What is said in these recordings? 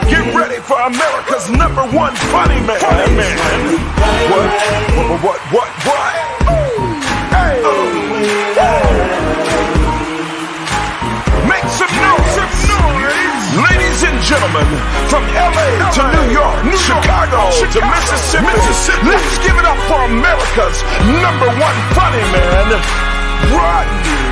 Get ready for America's #1 funny man. Funny man. What? Hey. Make some noise. Ladies and gentlemen, from LA to New York, Chicago to Mississippi, let's give it up for America's #1 funny man, Rodney.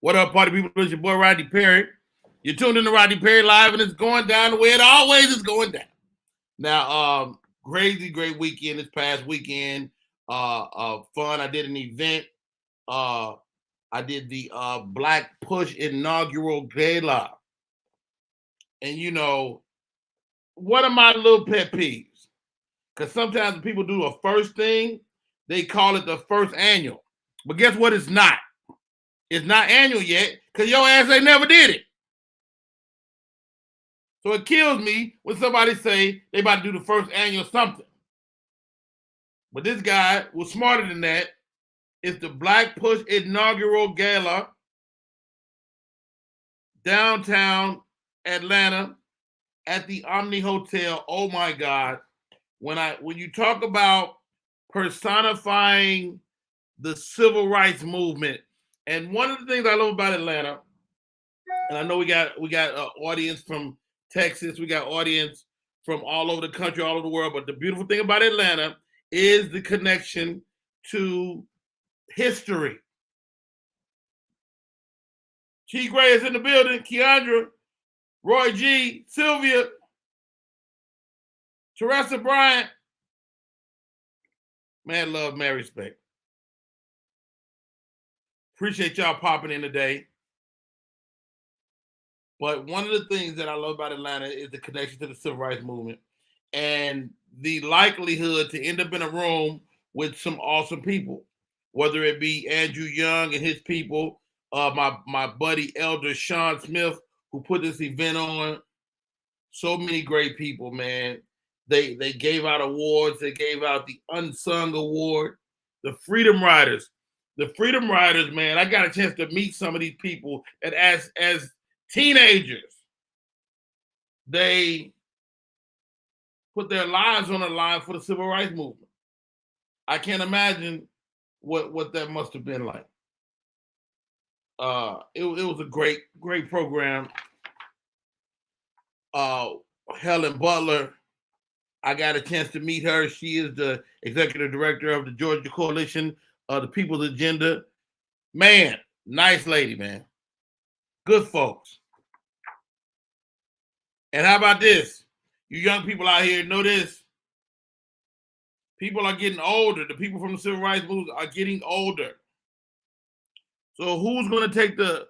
What up, party people? It's your boy, Rodney Perry. You're tuned in to Rodney Perry Live, and it's going down the way it always is going down. Now, crazy great weekend this past weekend. Fun. I did an event. I did the Black Push inaugural gala. And, you know, one of my little pet peeves, because sometimes when people do a first thing, they call it the first annual. But guess what? It's not. It's not annual yet because your ass ain't never did it. So it kills me when somebody say they about to do the first annual something. But this guy was smarter than that. It's the Black Push inaugural gala, downtown Atlanta at the Omni Hotel. Oh my God. When you talk about personifying the civil rights movement, and one of the things I love about Atlanta, and I know we got an audience from Texas, we got audience from all over the country, all over the world, but the beautiful thing about Atlanta is the connection to history. T. Gray is in the building, Keandra, Roy G, Sylvia, Teresa Bryant. Man, love, man, respect. Appreciate y'all popping in today. But one of the things that I love about Atlanta is the connection to the civil rights movement and the likelihood to end up in a room with some awesome people, whether it be Andrew Young and his people, my buddy Elder Sean Smith, who put this event on. So many great people, man. They gave out awards. They gave out the Unsung Award, the Freedom Riders. The Freedom Riders, man, I got a chance to meet some of these people. And as teenagers, they put their lives on the line for the civil rights movement. I can't imagine what that must have been like. It was a great program. Helen Butler, I got a chance to meet her. She is the executive director of the Georgia Coalition of the People's Agenda. Man, nice lady, man. Good folks. And how about this? You young people out here know this. People are getting older. The people from the civil rights movement are getting older. So who's going to take the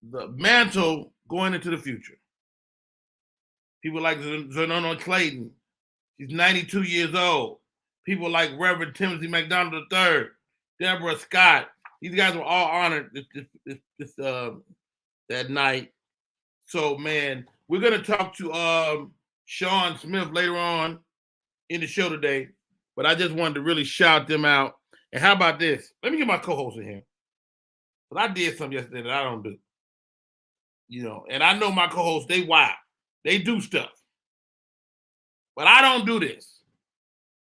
mantle going into the future? People like Zenono Clayton. She's 92 years old. People like Reverend Timothy McDonald III, Deborah Scott. These guys were all honored that night. So, man, we're going to talk to Sean Smith later on in the show today. But I just wanted to really shout them out. And how about this? Let me get my co-host in here. But I did something yesterday that I don't do. You know, and I know my co-hosts, they wild. They do stuff. But I don't do this.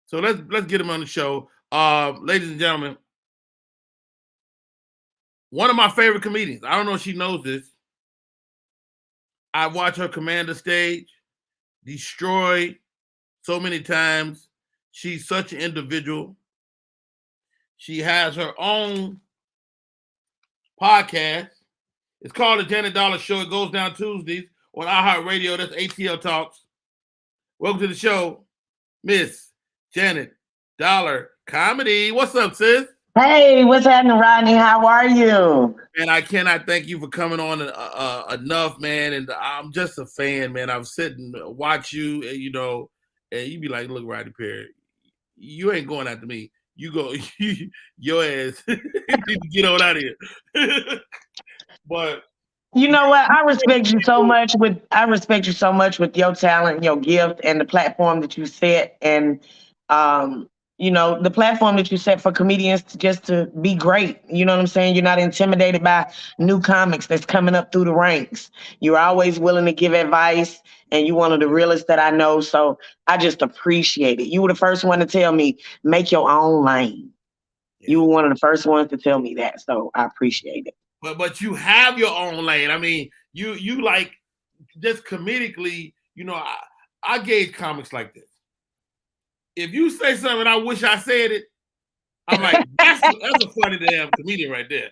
So let's get them on the show. Ladies and gentlemen, one of my favorite comedians. I don't know if she knows this. I watch her command the stage, destroy so many times. She's such an individual. She has her own podcast. It's called The Janet Dollar Show. It goes down Tuesdays on iHeartRadio. That's ATL Talks. Welcome to the show, Miss Janet Dollar Comedy. What's up, sis? Hey, what's happening, Rodney? How are you? And I cannot thank you for coming on enough, man. And I'm just a fan, man. I've sit and watch you, you know, and you be like, look, Rodney Perry, you ain't going after me. You go, your ass need to get on out of here. But You know what? I respect you so much with your talent, your gift, and the platform that you set, and the platform that you set for comedians to just to be great. You know what I'm saying? You're not intimidated by new comics that's coming up through the ranks. You're always willing to give advice, and you're one of the realest that I know. So I just appreciate it. You were the first one to tell me make your own lane. You were one of the first ones to tell me that, so I appreciate it. But you have your own lane. I mean, you like just comedically, I gauge comics like this. If you say something, I wish I said it. I'm like, that's a funny damn comedian right there.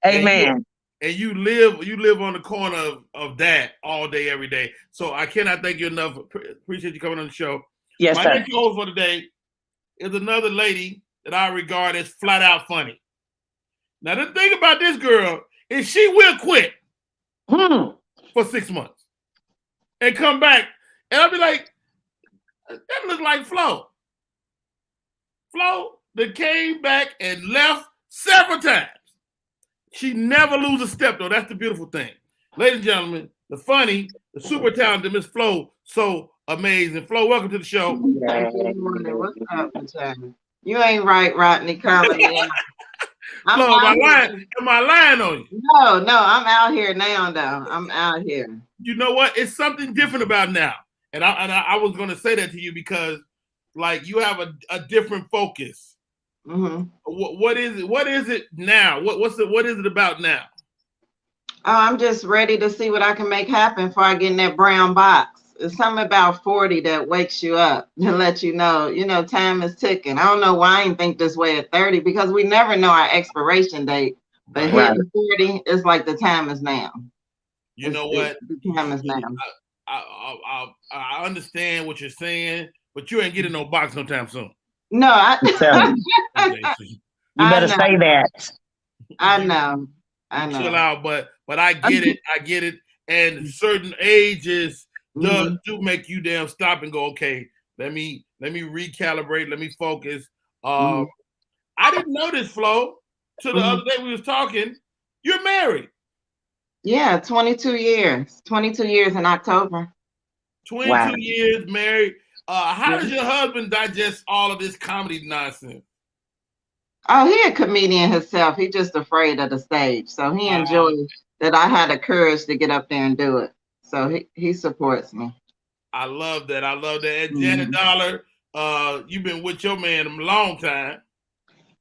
Amen. And you live on the corner of that all day, every day. So I cannot thank you enough. Appreciate you coming on the show. Yes, My sir. next host for today is another lady that I regard as flat out funny. Now, the thing about this girl is she will quit for 6 months and come back. And I'll be like, that look like Flo. Flo that came back and left several times. She never loses a step, though. That's the beautiful thing. Ladies and gentlemen, the funny, the super talented Miss Flo, so amazing. Flo, welcome to the show. Good morning. What's up, John? You ain't right, Rodney, calling me out. Flo, am I lying on you? No, I'm out here now, though. I'm out here. You know what? It's something different about now. And I was going to say that to you because, like, you have a different focus. Mm-hmm. What is it? What is it now? What is it about now? Oh, I'm just ready to see what I can make happen before I get in that brown box. It's something about 40 that wakes you up and let you know, time is ticking. I don't know why I didn't think this way at 30 because we never know our expiration date. But hitting 40, it's like the time is now. You know what? The time is now. I understand what you're saying, but you ain't getting no box no time soon. No, you better say that. I know. Chill out, but I get it. I get it. And certain ages do make you damn stop and go, okay, let me recalibrate, let me focus. I didn't know this, Flo, till the other day we was talking. You're married. Yeah, 22 years. 22 years in October. 22 years married. How does your husband digest all of this comedy nonsense? Oh, he a comedian himself. He's just afraid of the stage. So he enjoys that I had the courage to get up there and do it. So he supports me. I love that. And Janet Dollar, you've been with your man a long time.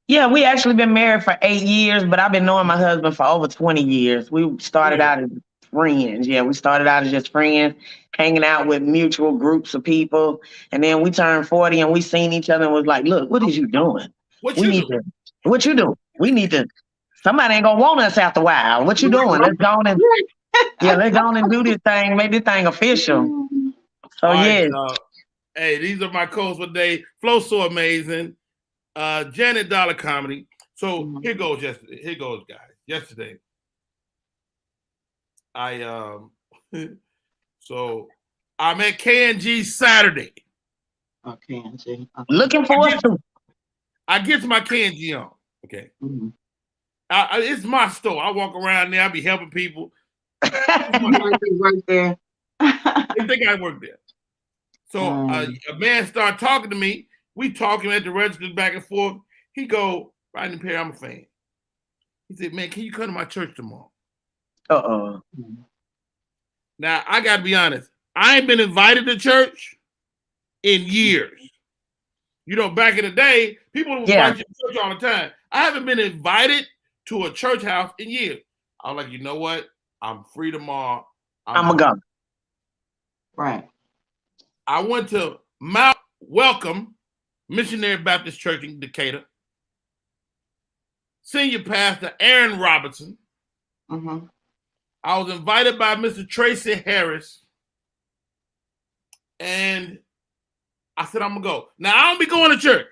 Yeah, we actually been married for 8 years, but I've been knowing my husband for over 20 years. We started out as friends. Yeah, we started out as just friends, hanging out with mutual groups of people. And then we turned 40 and we seen each other and was like, look, what is you doing? What you doing? We need to, somebody ain't gonna want us after a while. What you doing? Let's go on and do this thing, make this thing official. So right, hey, these are my co-hosts for today. Flo, so amazing. Janet Dollar comedy. So here goes, guys. Yesterday, I'm at KNG Saturday. Oh, KNG. Okay. Looking forward to. I get to my KNG on. Okay. It's my store. I walk around there. I be helping people. You work there. They think I work there. So a man started talking to me. We talking at the register back and forth. He go, Rodney Perry, I'm a fan. He said, man, can you come to my church tomorrow? Now, I got to be honest. I ain't been invited to church in years. Back in the day, people would invite you to church all the time. I haven't been invited to a church house in years. I was like, you know what? I'm free tomorrow. I'm going to go. Right. I went to Mount Welcome Missionary Baptist Church in Decatur. Senior pastor Aaron Robertson. I was invited by Mr. Tracy Harris. And I said, I'm going to go. Now, I don't be going to church.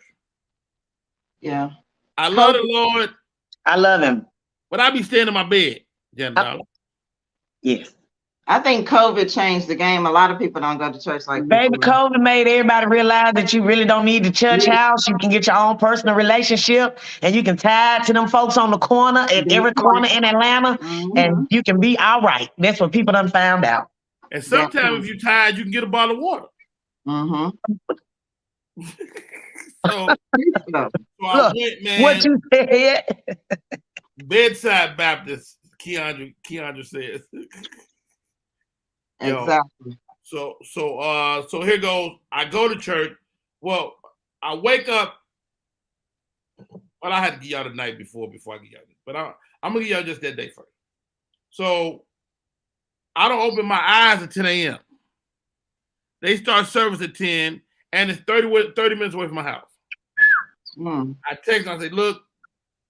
Yeah. I love the Lord. I love him. But I be staying in my bed, Janet Dollar. Yes. I think COVID changed the game. A lot of people don't go to church like Baby, before. COVID made everybody realize that you really don't need the church house. You can get your own personal relationship, and you can tie it to them folks on the corner at every corner in Atlanta, and you can be all right. That's what people done found out. And sometimes if you're tired, you can get a bottle of water. So I went, man. What you said? Bedside Baptist, Keandra says. Exactly. So here goes. I go to church. Well, I wake up. Well, I had to give y'all the night before I give y'all this, but I'm gonna give y'all just that day first. So I don't open my eyes at 10 a.m. They start service at 10, and it's 30 minutes away from my house. I text and I say, look,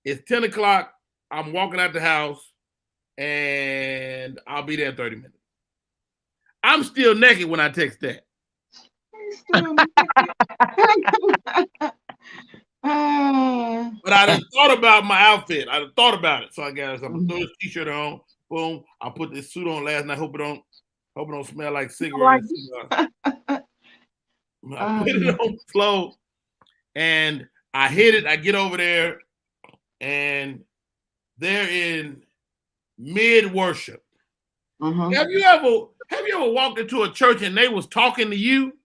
it's 10 o'clock. I'm walking out the house, and I'll be there in 30 minutes. I'm still naked when I text that. But I done thought about my outfit. I done thought about it. So I got some throw this t-shirt on. Boom. I put this suit on last night. Hope it don't smell like cigarettes. I put it on the floor and I hit it. I get over there and they're in mid worship. Have you ever walked into a church and they was talking to you?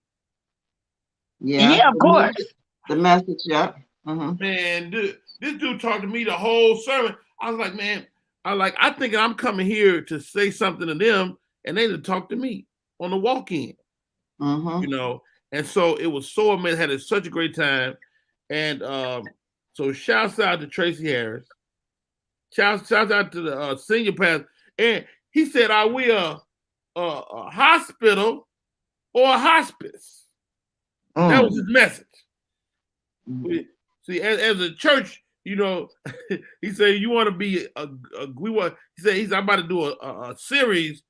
Yeah, of course. The message, yeah. Man, this dude talked to me the whole sermon. I was like, man, I think I'm coming here to say something to them, and they to talk to me on the walk-in. You know, and so it was so amazing. Had such a great time, and so shouts out to Tracy Harris. Shouts out to the senior pastor, and he said, "Are we a hospital or a hospice?" That was his message. See, as a church, you know, he said you want to be he said I'm about to do a series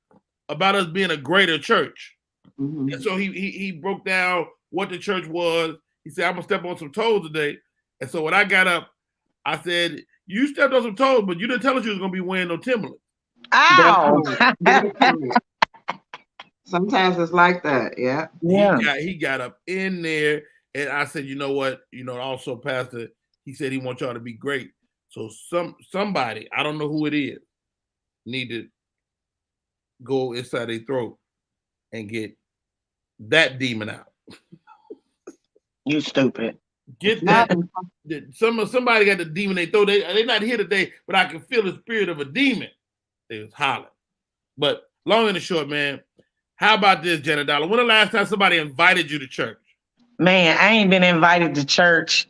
about us being a greater church. And so he broke down what the church was. He said, I'm gonna step on some toes today. And so when I got up, I said, you stepped on some toes, but you didn't tell us you was gonna be wearing no Timberlands. Ow! Sometimes it's like that, yeah. He got up in there. And I said, you know what? You know, also, Pastor, he said he wants y'all to be great. So somebody, I don't know who it is, need to go inside their throat and get that demon out. You stupid. Get that. Somebody got the demon in their throat. They're not here today, but I can feel the spirit of a demon. They was hollering. But long and the short, man, how about this, Janet Dollar? When the last time somebody invited you to church? Man, I ain't been invited to church.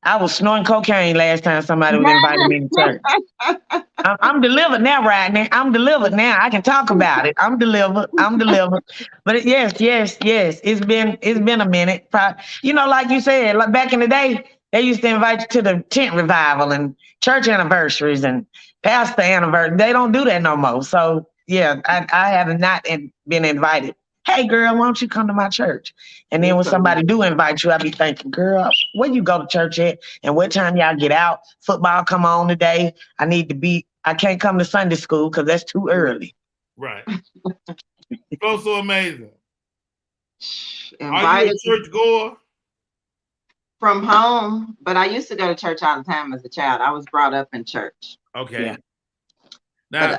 I was snorting cocaine last time somebody was inviting me to church. I'm delivered now, Rodney. I'm delivered now. I can talk about it. I'm delivered. But yes. It's been a minute. You know, like you said, like back in the day, they used to invite you to the tent revival and church anniversaries and pastor anniversary. They don't do that no more. So yeah, I have not been invited. Hey, girl, why don't you come to my church? And then when somebody do invite you, I be thinking, girl, where you go to church at? And what time y'all get out? Football come on today. I can't come to Sunday school because that's too early. Right. So amazing. Invited Are you a church goer? From home, but I used to go to church all the time as a child. I was brought up in church. Okay. Yeah. Now,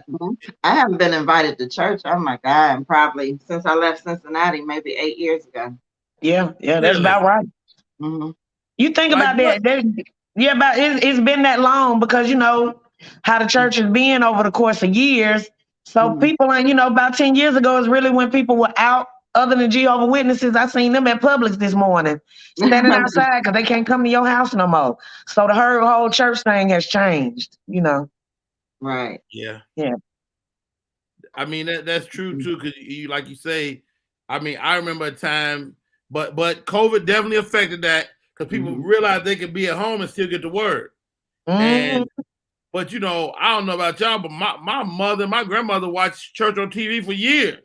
I haven't been invited to church. Oh my God, probably since I left Cincinnati, maybe 8 years ago. Yeah, that's about right. You think about that. It's been that long because you know how the church has been over the course of years. So people, about 10 years ago is really when people were out. Other than Jehovah's Witnesses, I seen them at Publix this morning, standing outside because they can't come to your house no more. So the whole church thing has changed. Right. Yeah. I mean that's true too, because you like you say. I mean, I remember a time, but COVID definitely affected that because people realized they could be at home and still get the word. But I don't know about y'all, but my mother, my grandmother watched church on TV for years.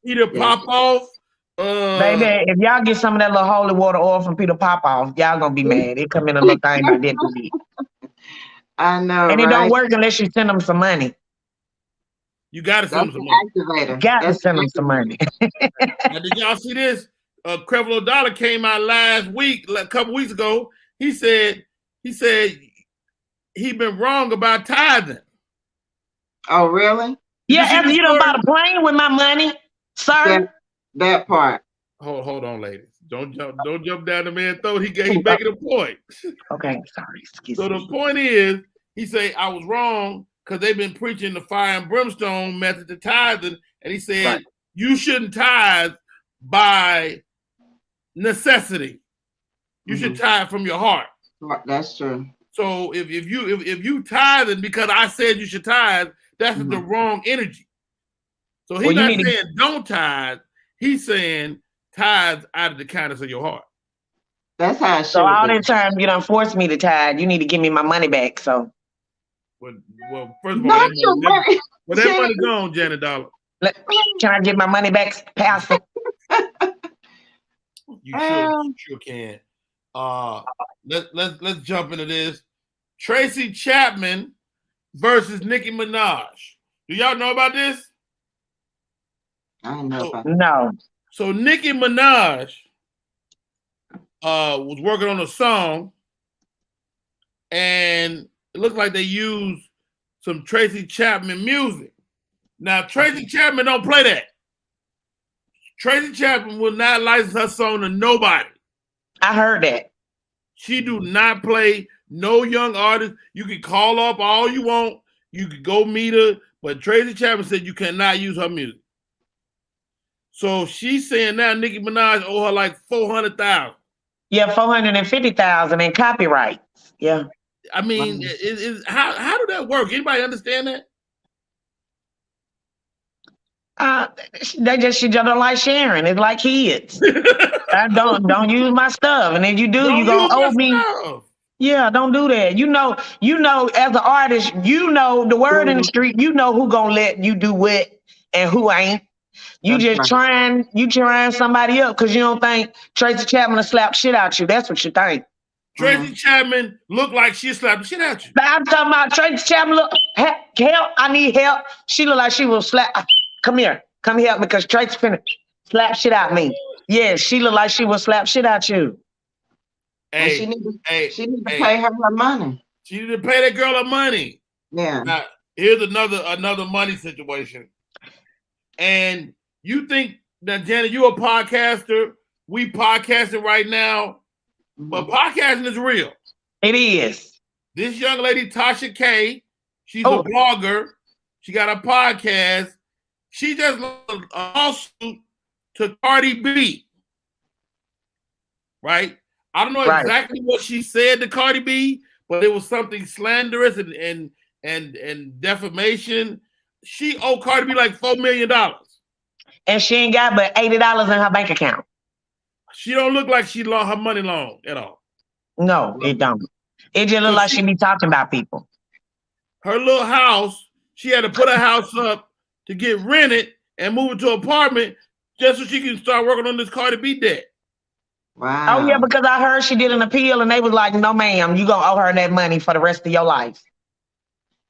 Peter Popoff. Baby, if y'all get some of that little holy water oil from Peter Popoff, y'all gonna be mad. It come in a little thing like that to me. I know, and it don't work unless you send them some money. You got to send That's them some the money. activator. Got to That's send them some money. Now, did y'all see this? Creflo Dollar came out last week, a couple weeks ago. He said he been wrong about tithing. Oh, really? Yeah, see after this you done story? bought a plane with my money, sir. That part. Hold on, ladies. Don't jump down the man's throat. He making a point. Okay, sorry. Excuse So me. the point is, he say I was wrong because they've been preaching the fire and brimstone method to tithing, and he said Right. you shouldn't tithe by necessity. You should tithe from your heart. That's true. So if you tithing because I said you should tithe, that's the wrong energy. So he's not saying don't tithe. He's saying tithe out of the kindness of your heart. That's how it should So all be. that time you done forced me to tithe, you need to give me my money back. So Well, first of all, Not your money. that money gone, Janet Dollar. can I get my money back, Pastor? You sure can. Let's jump into this. Tracy Chapman versus Nicki Minaj. Do y'all know about this? I don't know about that. No. So Nicki Minaj was working on a song, and it looks like they used some Tracy Chapman music. Now Tracy Chapman don't play that. Tracy Chapman will not license her song to nobody. I heard that. She do not play no young artist. You can call up all you want. You can go meet her, but Tracy Chapman said you cannot use her music. So she's saying now Nicki Minaj owe her like $400,000. Yeah, 450,000 in copyrights. Yeah. I mean, how did that work? Anybody understand that? She just don't like sharing. It's like kids. Don't use my stuff, and if you do, you gonna owe me. Yeah, don't do that. You know, as an artist, you know the word in the street. You know who gonna let you do what and who ain't. You just trying somebody up because you don't think Tracy Chapman will slap shit out you. That's what you think. Tracy Chapman look like she slapped the shit out you. I'm talking about Tracy Chapman. Look, help! I need help. She look like she will slap. Come here, because Tracy finna slap shit out me. Yeah, she look like she will slap shit out you. Hey, she need to pay her money. She need to pay that girl her money. Yeah. Now, here's another money situation. And you think that, Janet, you a podcaster? We podcasting right now, but podcasting is real. It is. This young lady, Tasha K, she's a blogger. She got a podcast. She just lost a lawsuit to Cardi B. Right? I don't know exactly what she said to Cardi B, but it was something slanderous and defamation. She owed Cardi B like $4 million. And she ain't got but $80 in her bank account. She don't look like she lost her money long at all. No, it don't. It just look like she be talking about people. Her little house, she had to put her house up to get rented and move it to an apartment just so she can start working on this Cardi B debt. Wow. Oh, yeah, because I heard she did an appeal and they was like, no, ma'am, you gonna owe her that money for the rest of your life.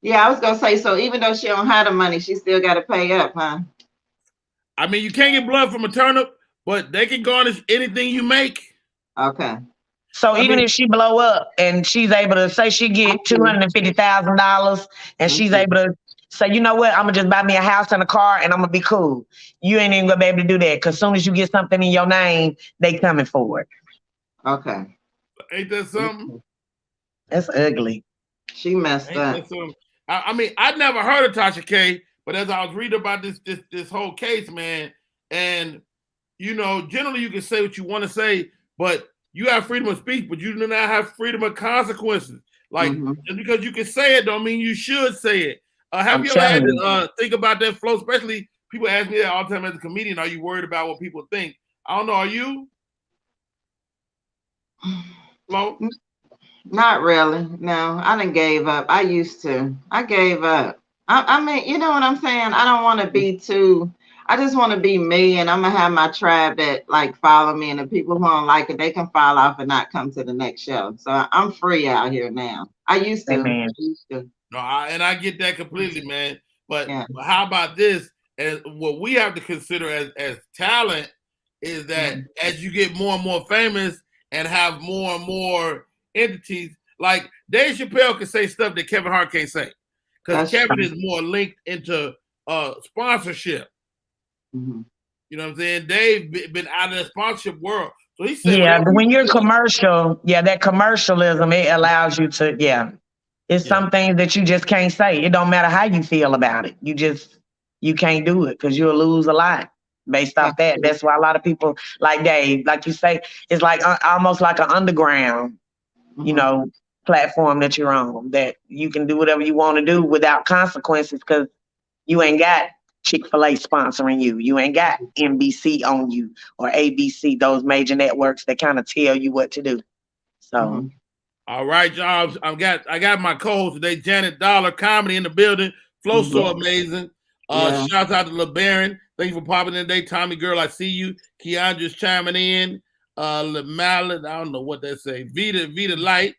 Yeah, I was gonna say, so even though she don't have the money, she still got to pay up, huh? I mean, you can't get blood from a turnip, but they can garnish anything you make. Okay. So even if she blow up and she's able to say she get $250,000 and she's able to say, you know what, I'm gonna just buy me a house and a car and I'm gonna be cool. You ain't even gonna be able to do that because as soon as you get something in your name, they coming for it. Okay. Ain't that something? That's ugly. She messed up. I mean, I'd never heard of Tasha K, but as I was reading about this whole case, man, and you know, generally you can say what you want to say, but you have freedom of speech, but you do not have freedom of consequences. Like just because you can say it, don't mean you should say it. Have you ever had to think about that flow? Especially people ask me that all the time as a comedian. Are you worried about what people think? I don't know. Are you? Flo? Not really. No, I done gave up. I used to. I gave up. I mean, you know what I'm saying? I don't want to be too. I just want to be me, and I'm gonna have my tribe that like follow me, and the people who don't like it, they can fall off and not come to the next show. So I'm free out here now. I used to. Amen. No, I get that completely, man. But how about this? And what we have to consider as talent is that as you get more and more famous and have more and more entities, like Dave Chappelle can say stuff that Kevin Hart can't say, because Kevin is more linked into sponsorship. Mm-hmm. You know what I'm saying? Dave been out of the sponsorship world. So he said, yeah, when you're commercial, that commercialism, it allows you to, it's some things that you just can't say. It don't matter how you feel about it. You can't do it because you'll lose a lot based off that. That's why a lot of people like Dave, like you say, it's like almost like an underground, platform that you're on, that you can do whatever you want to do without consequences because you ain't got Chick-fil-A sponsoring you. You ain't got NBC on you or ABC, those major networks that kind of tell you what to do. So, all right, y'all. I got my co-host today, Janet Dollar, comedy in the building. Flow so amazing. Shouts out to LeBaron. Thank you for popping in today. Tommy Girl, I see you. Keandra's chiming in. Mallet, I don't know what that say. Vita Light.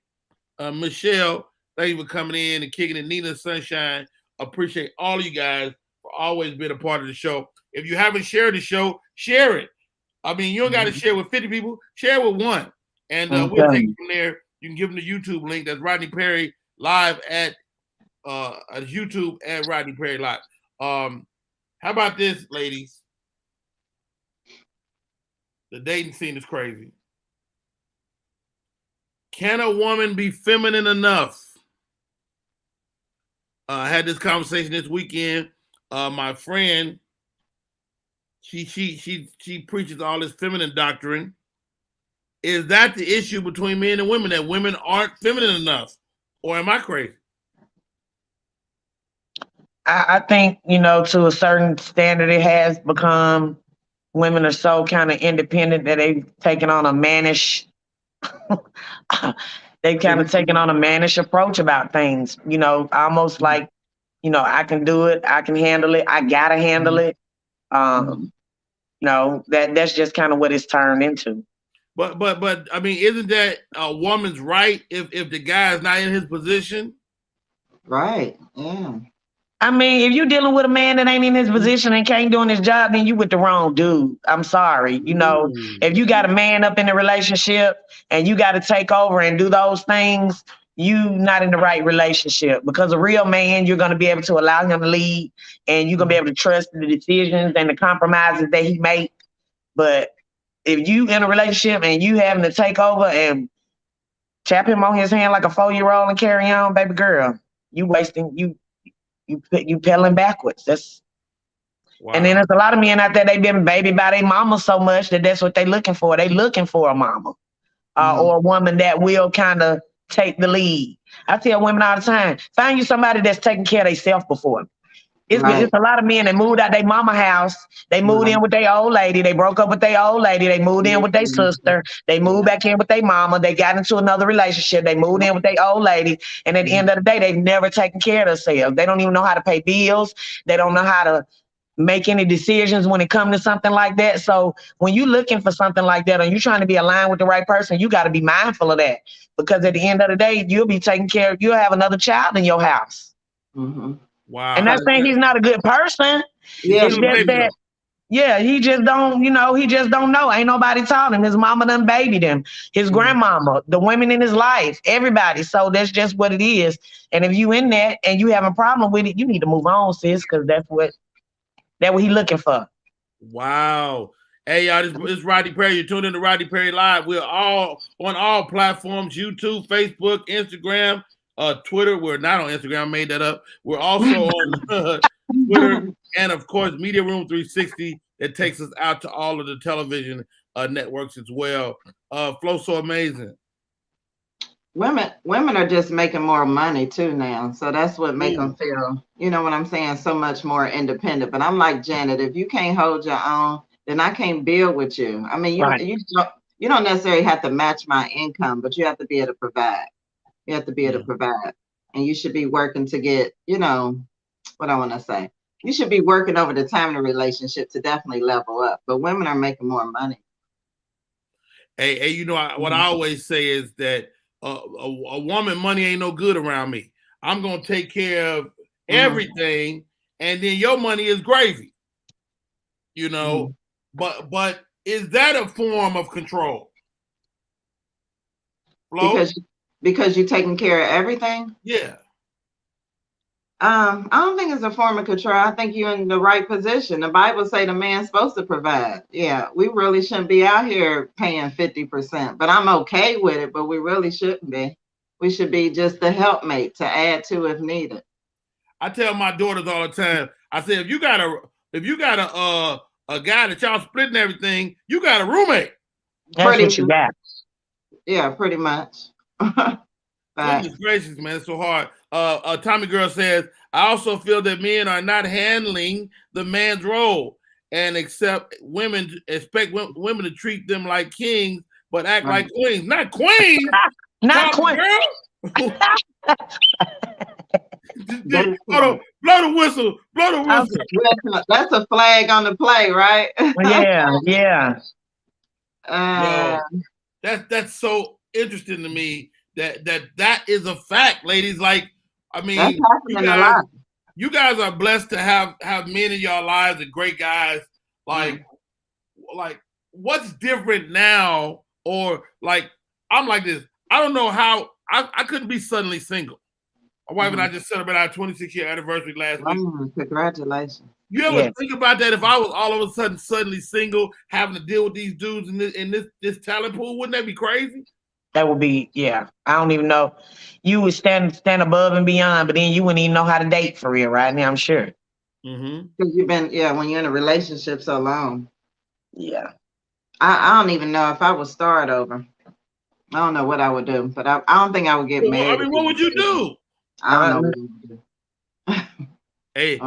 Michelle, thank you for coming in and kicking it. Nina Sunshine. Appreciate all of you guys for always being a part of the show. If you haven't shared the show, share it. I mean, you don't got to share with 50 people. Share with one. And we'll take it from there. You can give them the YouTube link. That's Rodney Perry live at YouTube at Rodney Perry Live. How about this, ladies? The dating scene is crazy. Can a woman be feminine enough? I had this conversation this weekend. My friend, she preaches all this feminine doctrine. Is that the issue between men and women, that women aren't feminine enough? Or am I crazy? I think, to a certain standard, it has become, women are so kind of independent that they've taken on a mannish they've kind of taken on a mannish approach about things, almost like, I can do it, I can handle it, I gotta handle it. That's just kind of what it's turned into. But I mean, isn't that a woman's right if the guy is not in his position? Right. Yeah. I mean, if you're dealing with a man that ain't in his position and can't doing his job, then you with the wrong dude. I'm sorry. If you got a man up in the relationship and you got to take over and do those things, you not in the right relationship, because a real man, you're going to be able to allow him to lead, and you're going to be able to trust the decisions and the compromises that he make. But if you in a relationship and you having to take over and tap him on his hand like a 4-year-old and carry on, baby girl, you wasting, you pedaling backwards. Wow. And then there's a lot of men out there, they've been babied by their mama so much that that's what they're looking for. They looking for a mama or a woman that will kind of take the lead. I tell women all the time, find you somebody that's taking care of themselves before. It's a lot of men that moved out their mama house. They moved in with their old lady. They broke up with their old lady. They moved in with their sister. They moved back in with their mama. They got into another relationship. They moved in with their old lady. And at the end of the day, they've never taken care of themselves. They don't even know how to pay bills. They don't know how to make any decisions when it comes to something like that. So when you're looking for something like that, and you're trying to be aligned with the right person, you got to be mindful of that, because at the end of the day, you'll be taking care of, you'll have another child in your house. Wow. And not saying he's not a good person. Yeah. It's just that, he just don't, he just don't know. Ain't nobody taught him. His mama done babied him. His grandmama, the women in his life, everybody. So that's just what it is. And if you in that and you have a problem with it, you need to move on, sis, because that's what he looking for. Wow. Hey, y'all, this is Rodney Perry. You're tuned in to Rodney Perry Live. We're all on all platforms: YouTube, Facebook, Instagram, Twitter. We're not on Instagram. I made that up. We're also on Twitter, and of course, Media Room 360 that takes us out to all of the television networks as well. Flow so amazing. Women are just making more money too now, so that's what make them feel, you know what I'm saying, so much more independent. But I'm like Janet, if you can't hold your own, then I can't build with you. I mean, you don't necessarily have to match my income, but you have to be able to provide. You have to be able to provide, and you should be working to get, what I want to say. You should be working over the time in the relationship to definitely level up. But women are making more money. Hey, what I always say is that a woman money ain't no good around me. I'm gonna take care of everything, and then your money is gravy. You know, but is that a form of control? Flo? Because you're taking care of everything? Yeah. I don't think it's a form of control. I think you're in the right position. The Bible say the man's supposed to provide. Yeah, we really shouldn't be out here paying 50%, but I'm okay with it, but we really shouldn't be. We should be just the helpmate to add to if needed. I tell my daughters all the time, I say, if you got a guy that y'all splitting everything, you got a roommate. That's what you got. Yeah, pretty much. Goodness gracious, man, it's so hard. Tommy Girl says, I also feel that men are not handling the man's role and expect women to treat them like kings, but act like queens. Not queens. Not queens. Blow the whistle. Blow the whistle. That's a flag on the play, right? Yeah. That's so interesting to me that is a fact, ladies. Like, I mean, you guys are blessed to have men in your lives and great guys. Like what's different now? Or like, I'm like this. I don't know how I couldn't be suddenly single. My wife and I just celebrated our 26-year anniversary last week. Congratulations. You ever think about that? If I was all of a sudden suddenly single, having to deal with these dudes in this talent pool, wouldn't that be crazy? That would be, yeah. I don't even know. You would stand above and beyond, but then you wouldn't even know how to date for real right now, I'm sure. Because you've been, when you're in a relationship so long. Yeah. I don't even know if I would start over. I don't know what I would do, but I don't think I would get married. I mean, what would you do? I don't know what I would do. Hey,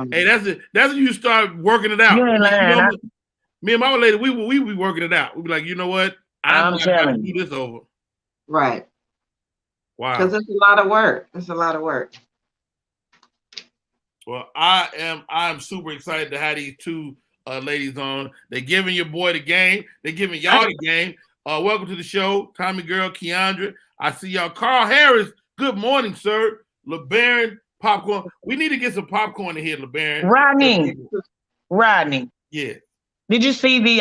that's when you start working it out. You ain't lying. Me and my lady, we be working it out. We be like, you know what? I'm telling you, do this over. Right. Wow. Because it's a lot of work. It's a lot of work. Well, I'm super excited to have these two ladies on. They're giving your boy the game. They're giving y'all the game. Welcome to the show, Tommy Girl, Keandra. I see y'all. Carl Harris, good morning, sir. LeBaron, popcorn. We need to get some popcorn in here, LeBaron. Rodney. Yeah. Did you see the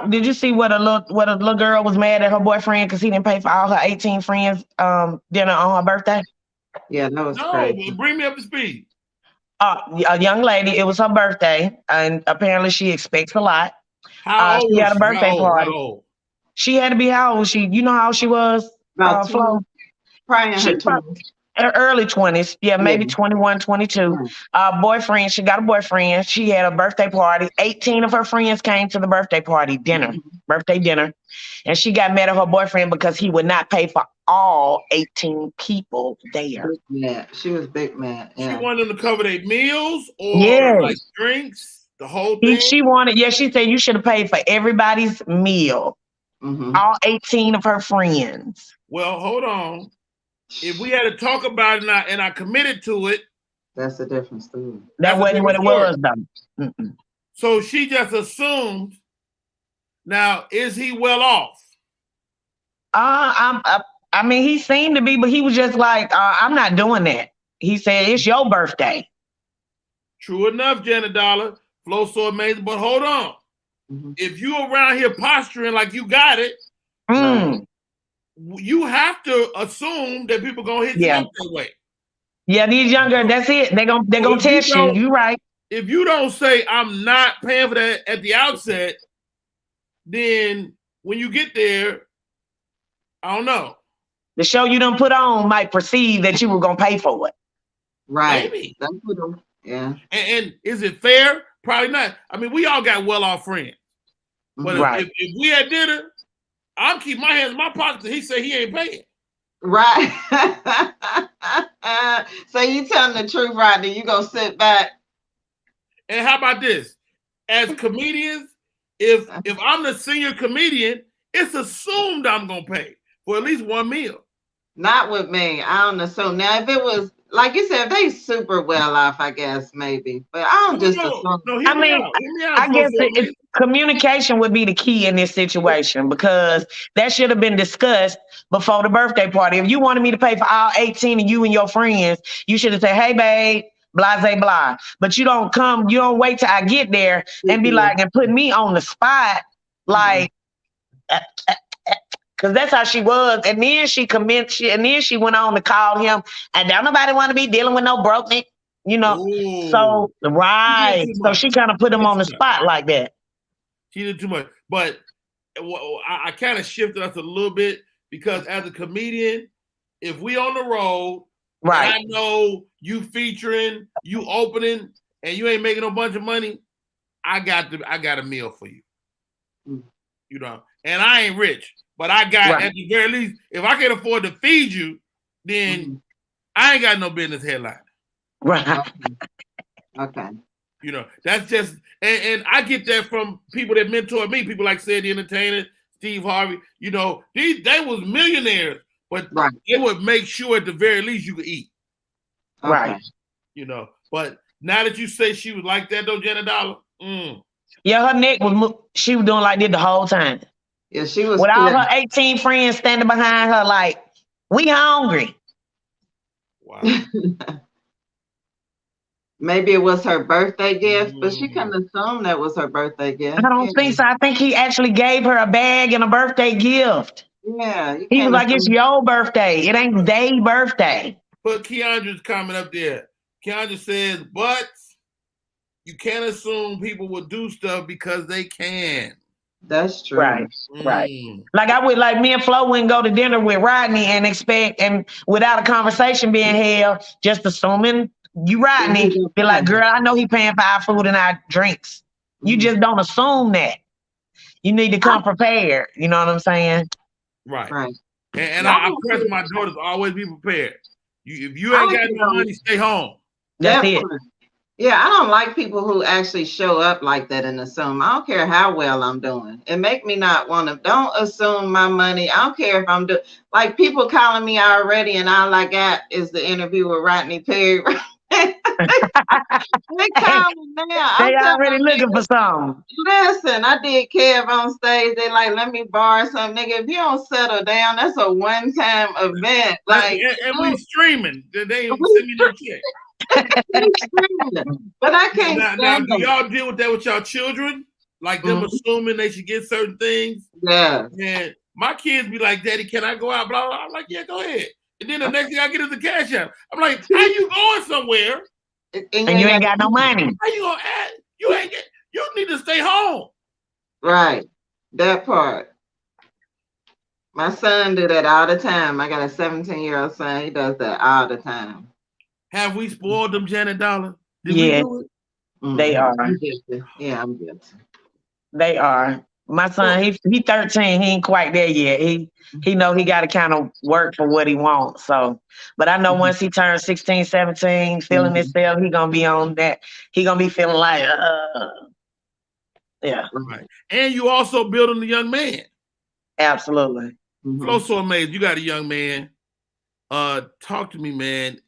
did you see what a little girl was mad at her boyfriend because he didn't pay for all her 18 friends dinner on her birthday? Yeah, no, crazy. Bring me up to speed. A young lady, it was her birthday, and apparently she expects a lot. How old she had a birthday party. She had to be how old? You know how she was? About 20, probably in her 20s. Early 20s, maybe 21, 22. Boyfriend, she got a boyfriend. She had a birthday party. 18 of her friends came to the birthday party birthday dinner. And she got mad at her boyfriend because he would not pay for all 18 people there. Yeah, she was big mad. Yeah. She wanted them to cover their meals or like drinks, the whole thing. She said you should have paid for everybody's meal. All 18 of her friends. Well, hold on. If we had to talk about it and I committed to it, that's a different story. That wasn't what it was, though. So she just assumed. Now, is he well off? I mean, he seemed to be, but he was just like, I'm not doing that. He said, it's your birthday. True enough, Janet Dollar. Flo so amazing, but hold on. If you around here posturing like you got it, you have to assume that people gonna hit you up that way. Yeah, these younger, that's it. They're gonna test you. You right. If you don't say I'm not paying for that at the outset, then when you get there, I don't know. The show you done put on might perceive that you were gonna pay for it. Right. Maybe. Yeah. And is it fair? Probably not. I mean, we all got well-off friends. But if we had dinner, I'll keep my hands in my pockets and he said he ain't paying. Right. So you telling the truth, Rodney, you gonna sit back. And how about this? As comedians, if I'm the senior comedian, it's assumed I'm gonna pay for at least one meal. Not with me. I don't assume. Now, if it was like you said, if they super well off, I guess maybe. But I don't just assume. No, I guess communication would be the key in this situation because that should have been discussed before the birthday party. If you wanted me to pay for all 18 of you and your friends, you should have said, hey, babe, blase blah. But you don't wait till I get there and be like, and put me on the spot, like, because that's how she was. And then she went on to call him, and don't nobody want to be dealing with no broke nigga, you know. Ooh. So, right. So she kind of put him on the spot like that. She did too much. But I kind of shifted us a little bit because as a comedian, if we on the road, right, I know you featuring, you opening, and you ain't making a bunch of money, I got a meal for you. You know, and I ain't rich, but I got at the very least, if I can afford to feed you, then I ain't got no business headline. Right. Okay. You know, that's just, and I get that from people that mentor me, people like Sid the Entertainer, Steve Harvey. You know, they was millionaires, but they would make sure at the very least you could eat. Right. You know, but now that you say she was like that though, Janet Dollar. Yeah, her neck she was doing like this the whole time. Yeah, she was with all her 18 friends standing behind her, like, we hungry. Wow. Maybe it was her birthday gift, but she couldn't assume that was her birthday gift. I don't think so. I think he actually gave her a bag and a birthday gift. Yeah. He was like, it's your birthday. It ain't their birthday. Put Keandra's comment up there. Keandra says, but you can't assume people will do stuff because they can. That's true. Right. Like me and Flo wouldn't go to dinner with Rodney and expect, and without a conversation being held, just assuming you Rodney, be like, girl, I know he paying for our food and our drinks. You just don't assume that. You need to come prepared. You know what I'm saying? Right. And I press my daughters always be prepared. If you ain't got no money, stay home. That's it. Yeah, I don't like people who actually show up like that and assume. I don't care how well I'm doing. It make me not want to. Don't assume my money. I don't care if I'm doing. Like people calling me already, and all I got is the interview with Rodney Perry. They call me now. They already looking for something. Listen, I did Kev on stage. They like, let me borrow some, nigga. If you don't settle down, that's a one-time event. Like, and we streaming. They ain't send me no check. But I can't. Now, do y'all deal with that with y'all children? Like them assuming they should get certain things? Yeah. And my kids be like, Daddy, can I go out? Blah, blah. I'm like, yeah, go ahead. And then the next thing I get is the cash out. I'm like, how you going somewhere? And you ain't got no money. How you gonna add? You need to stay home. Right. That part. My son do that all the time. I got a 17-year-old son. He does that all the time. Have we spoiled them, Janet Dollar? Yeah, they are. Yeah, I'm guilty. They are. My son, he 13. He ain't quite there yet. He know he got to kind of work for what he wants. So, but I know once he turns 16, 17, feeling himself, he gonna be on that. He gonna be feeling like, yeah. Right. And you also building the young man. Absolutely. Flo, so amazed. You got a young man. Talk to me, man.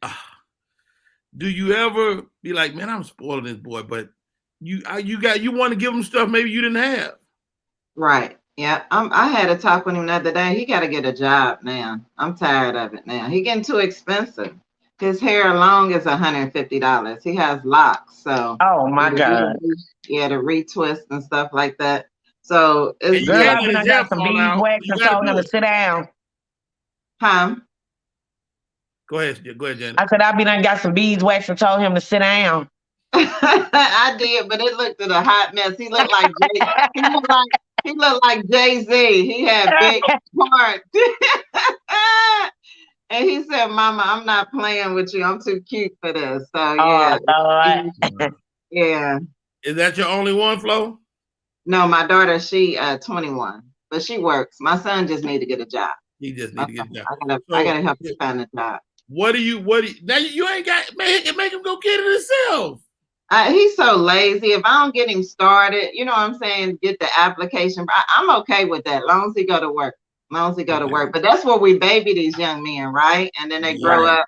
Do you ever be like, man, I'm spoiling this boy, but you want to give him stuff maybe you didn't have? Right. Yeah. I had a talk with him the other day. He got to get a job now. I'm tired of it now. He getting too expensive. His hair alone is $150. He has locks, so. Oh my God. Yeah, to retwist and stuff like that. So it's good. I got some beeswax and told him to sit down. Huh? Go ahead, Janet. I said, I got some beeswax and told him to sit down. I did, but it looked at a hot mess. He looked like he looked like Jay-Z. He had big parts. And he said, Mama, I'm not playing with you. I'm too cute for this. So yeah. Yeah. Is that your only one, Flo? No, my daughter, she 21, but she works. My son just need to get a job. He just need to get a job. I gotta help him find a job. What do you now you ain't got make him go get it himself. He's so lazy. If I don't get him started, you know what I'm saying, get the application. I'm okay with that, as long as he go to work. But that's where we baby these young men, right? And then they grow up,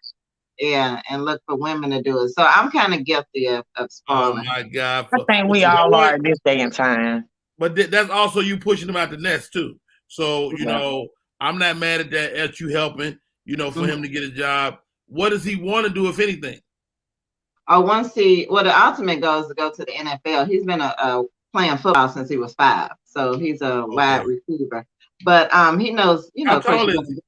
and look for women to do it. So I'm kind of guilty of spoiling. Oh my God. I think we all are this day and time. But that's also you pushing them out the nest too. So, you know, I'm not mad at that, at you helping, you know, for him to get a job. What does he want to do, if anything? once the ultimate goal is to go to the NFL. He's been playing football since he was 5, so he's a wide receiver. But he knows, How tall is he?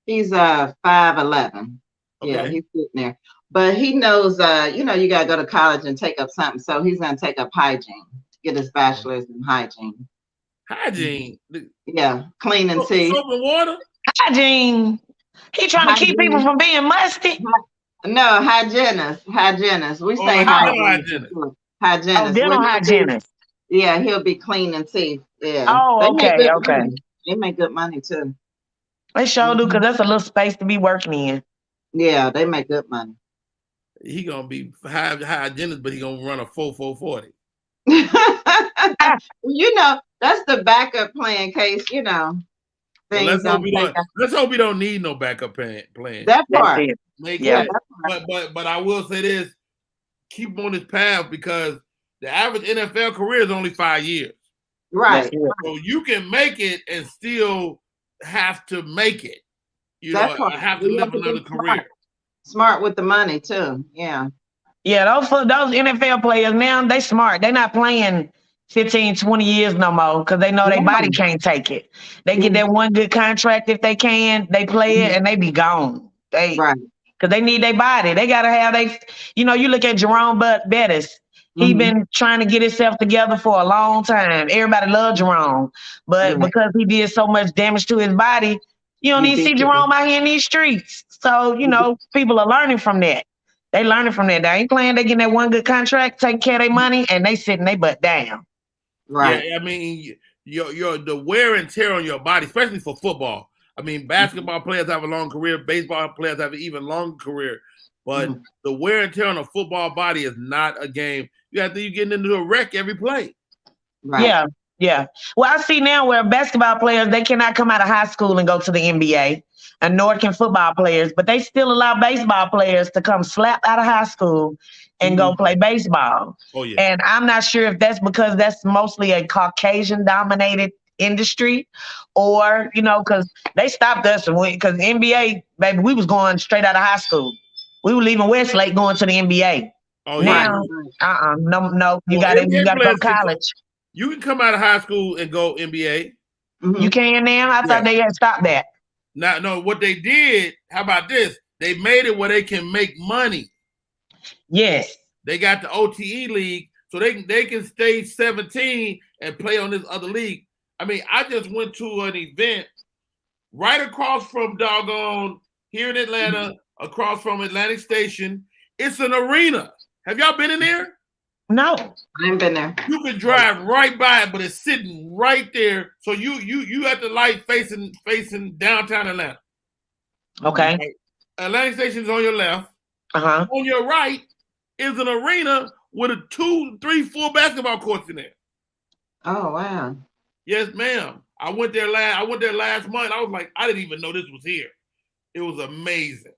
He's 5'11". Okay. Yeah, he's sitting there. But he knows, you gotta go to college and take up something. So he's gonna take up hygiene, get his bachelor's in hygiene. Hygiene. Yeah, cleaning teeth. Soap and water. Hygiene. He trying to keep people from being musty. No, hygienist. We say hygienist. Oh, dental hygienist. Yeah, he'll be cleaning teeth. Yeah. Oh, okay. They make good money too. They sure do, because that's a little space to be working in. Yeah, they make good money. He gonna be hygienist, but he gonna run a 4.40. That's the backup plan in case, Well, let's hope we don't need no backup plan. That part. But I will say this: keep on this path, because the average NFL career is only 5 years. Right. So you can make it and still have to make it. Have to live another career. Smart with the money too. Yeah. Yeah, those NFL players now, they smart. They're not playing 15, 20 years no more, because they know their body can't take it. They get that one good contract if they can, they play it and they be gone. Because they need their body. They gotta have you look at Jerome Bettis. He been trying to get himself together for a long time. Everybody loved Jerome. But because he did so much damage to his body, you don't need to see Jerome out here in these streets. So, people are learning from that. They learning from that. They ain't playing. They getting that one good contract, taking care of their money, and they sitting their butt down. Right. Yeah, I mean, the wear and tear on your body, especially for football. I mean, basketball players have a long career. Baseball players have an even longer career. But the wear and tear on a football body is not a game. You getting into a wreck every play. Right. Yeah. Well, I see now where basketball players, they cannot come out of high school and go to the NBA, and nor can football players, but they still allow baseball players to come slap out of high school and go play baseball. Oh, yeah. And I'm not sure if that's because that's mostly a Caucasian-dominated industry, or, because they stopped us, because NBA, baby, we was going straight out of high school. We were leaving Westlake going to the NBA. Oh, now, no, you gotta go to college. You can come out of high school and go NBA. You can now? I thought they had stopped that. No, what they did, how about this? They made it where they can make money. Yes. They got the OTE league, so they can stay 17 and play on this other league. I mean, I just went to an event right across from doggone here in Atlanta, across from Atlantic Station. It's an arena. Have y'all been in there? No. I ain't been there. You can drive right by it, but it's sitting right there. So you at the light facing downtown Atlanta. Okay. Atlantic Station is on your left. On your right is an arena with 2, 3, 4 basketball courts in there. Oh wow. Yes, ma'am. I went there last month. I was like, I didn't even know this was here. It was amazing.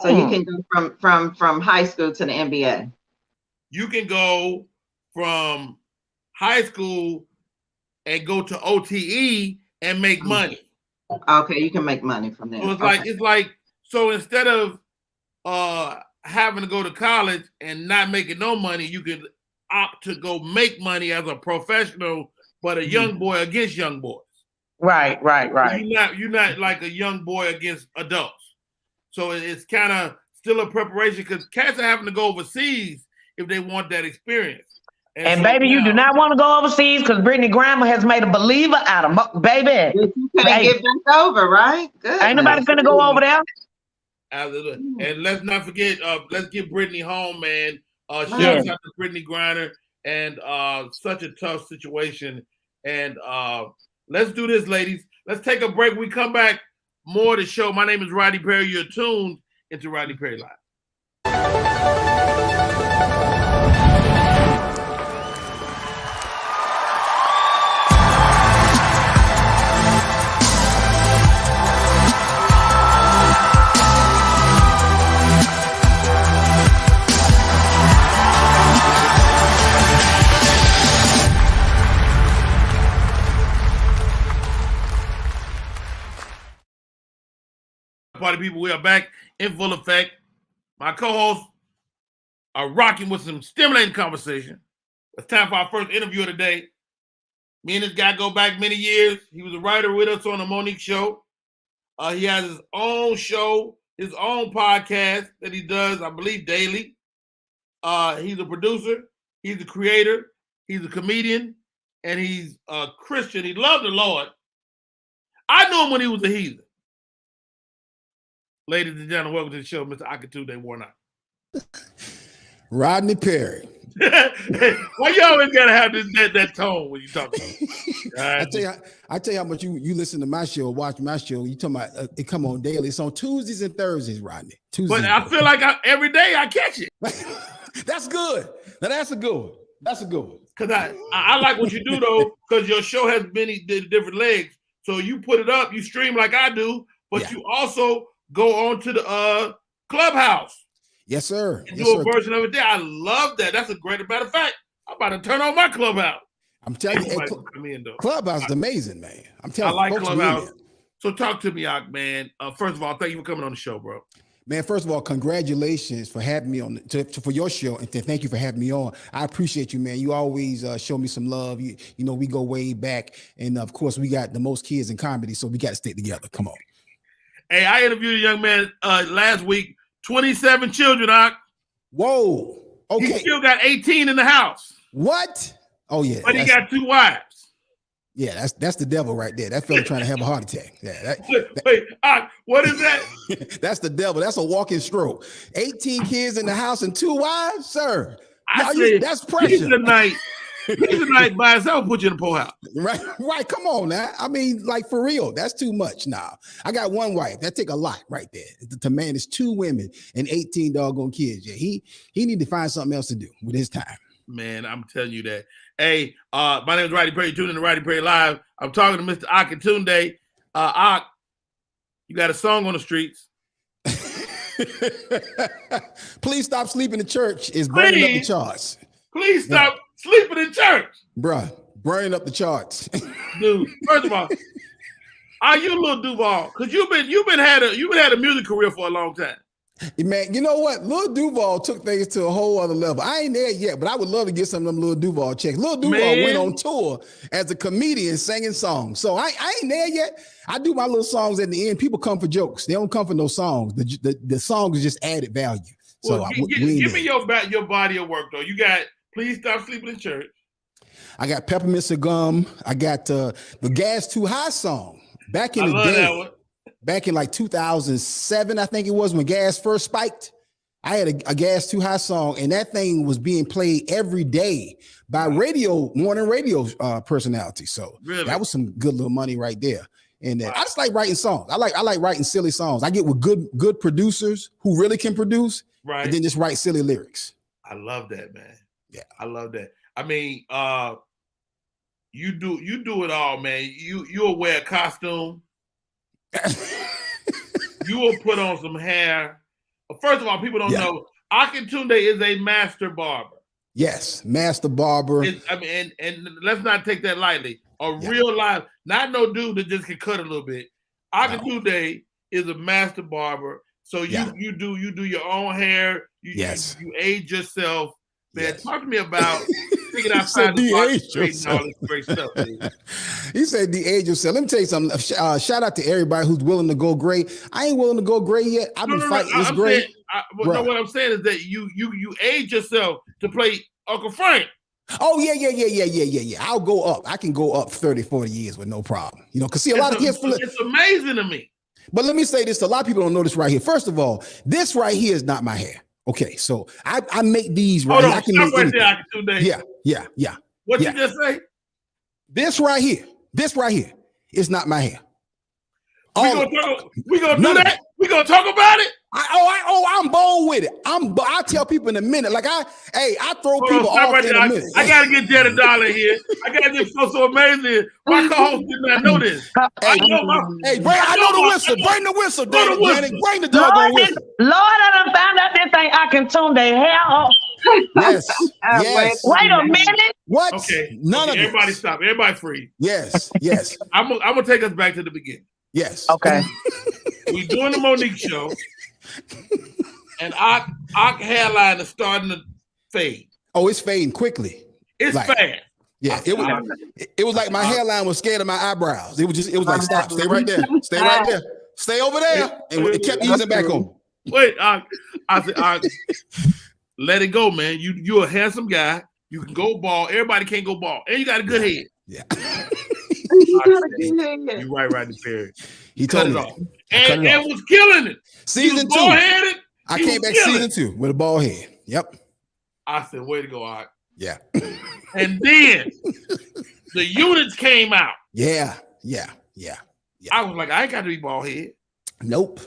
So you can go from high school to the NBA. You can go from high school and go to OTE and make money. Okay, you can make money from there. So so instead of having to go to college and not making no money, you can opt to go make money as a professional, but a young boy against young boys. Right. You're not like a young boy against adults. So it's kind of still a preparation, because cats are having to go overseas if they want that experience. And so baby, you do not want to go overseas, because Brittany Grandma has made a believer out of baby. You couldn't get back over, right? Good. Ain't nobody finna go over there. Absolutely. And let's not forget, let's get Brittany home, man. Shout out to Brittany Griner, and such a tough situation. And let's do this, ladies. Let's take a break. We come back, more to the show. My name is Rodney Perry. You're tuned into Rodney Perry Live. Party people, we are back in full effect. My co-host, rocking with some stimulating conversation. It's time for our first interview of the day. Me and this guy go back many years. He was a writer with us on the Monique Show. He has his own show, his own podcast that he does, I believe, daily. He's a producer. He's a creator. He's a comedian. And he's a Christian. He loved the Lord. I knew him when he was a heathen. Ladies and gentlemen, welcome to the show, Mr. Akatunde Warnock. Rodney Perry. Why you always gotta have that tone when you talk about it? I tell you how much you listen to my show, watch my show. You talking about it come on daily. It's on Tuesdays and Thursdays, Rodney. Tuesdays. But I feel like every day I catch it. That's good. Now that's a good one. That's a good one. Because I like what you do though, because your show has many different legs. So you put it up, you stream like I do, but you also go on to the Clubhouse. Yes, sir. And do a version of it there. I love that. That's a great matter of fact. I'm about to turn on my Clubhouse. I'm telling you, Clubhouse is amazing, man. I'm telling you, I like Clubhouse. So talk to me, Ak, man. First of all, thank you for coming on the show, bro. Man, first of all, congratulations for having me on for your show, and thank you for having me on. I appreciate you, man. You always show me some love. You know, we go way back, and of course, we got the most kids in comedy, so we got to stick together. Come on. Hey, I interviewed a young man last week. 27 children, Ak. Whoa. Okay. He still got 18 in the house. What? Oh yeah. But he got 2 wives. Yeah, that's the devil right there. That fella trying to have a heart attack. Yeah. Wait, Ak, what is that? That's the devil. That's a walking stroke. 18 kids in the house and 2 wives, sir. That's pressure. He's a night by himself, put you in the poorhouse. Right. Come on now. I mean, like for real, that's too much now. I got 1 wife. That take a lot right there. To manage 2 women and 18 doggone kids. Yeah, he need to find something else to do with his time. Man, I'm telling you that. Hey, my name is Rodney Perry. Tune in to Rodney Perry Live. I'm talking to Mr. Akatunde. Ak, you got a song on the streets. Please stop sleeping in church. It's burning up the charts. Please stop sleeping in church. Bruh, burning up the charts. Dude, first of all, are you Lil Duval? Because you've been had a music career for a long time. Man, you know what? Lil Duval took things to a whole other level. I ain't there yet, but I would love to get some of them Lil Duval checks. Lil Duval went on tour as a comedian singing songs. So I ain't there yet. I do my little songs at the end. People come for jokes. They don't come for no songs. The song is just added value. So well, give me your body of work though. You got Please Stop Sleeping in Church. I got Peppermint Gum. I got the Gas Too High song. Back in the day, back in like 2007, I think it was, when gas first spiked. I had a Gas Too High song, and that thing was being played every day by morning radio personalities. So that was some good little money right there. And I just like writing songs. I like writing silly songs. I get with good producers who really can produce, and then just write silly lyrics. I love that, man. Yeah, I love that. I mean, you do it all, man. You'll wear a costume. You will put on some hair. First of all, people don't know Akatunde is a master barber. Yes, master barber. And let's not take that lightly. Real life, not no dude that just can cut a little bit. Akatunde is a master barber. So you do your own hair. You age yourself. Man, talk to me about thinking outside the box and all this great stuff. Dude. He said de-age yourself. Let me tell you something. Shout out to everybody who's willing to go gray. I ain't willing to go gray yet. I've been fighting this gray. What I'm saying is that you age yourself to play Uncle Frank. Oh, yeah. I'll go up. I can go up 30, 40 years with no problem. You know, because see, a lot of kids. It's amazing to me. But let me say this. A lot of people don't know this right here. First of all, this right here is not my hair. Okay, so I make these right. Hold on, stop right there. Yeah. What you just say? This right here is not my hair. We gonna do that? We gonna talk about it? I'm bold with it. I tell people in a minute. Like I throw people off in a minute. I gotta get Jared Dollar here. I gotta get so amazing. My co-host did not know this. I know the whistle. Bring the whistle, Danny. Bring the doggone whistle. Lord, I done found out this ain't Akatunde hair. Yes. Wait a minute. What? Okay. None of everybody this. stop. Everybody free. Yes. I'm gonna take us back to the beginning. Yes. Okay. We doing the Monique show. And our hairline is starting to fade. Oh, it's fading quickly. It's fast. Yeah, it was like my hairline was scared of my eyebrows. It was like, stop, stay right there, stay right there, stay over there, and it kept easing back on. Wait, I said, let it go, man. You're a handsome guy. You can go bald. Everybody can't go bald, and you got a good head. Yeah. You're right, Rodney Perry. He told me, and was killing it. Season 2. I came back season 2 with a bald head. Yep. I said, way to go, Art. Yeah. And then the units came out. Yeah. I was like, I ain't got to be bald head. Nope.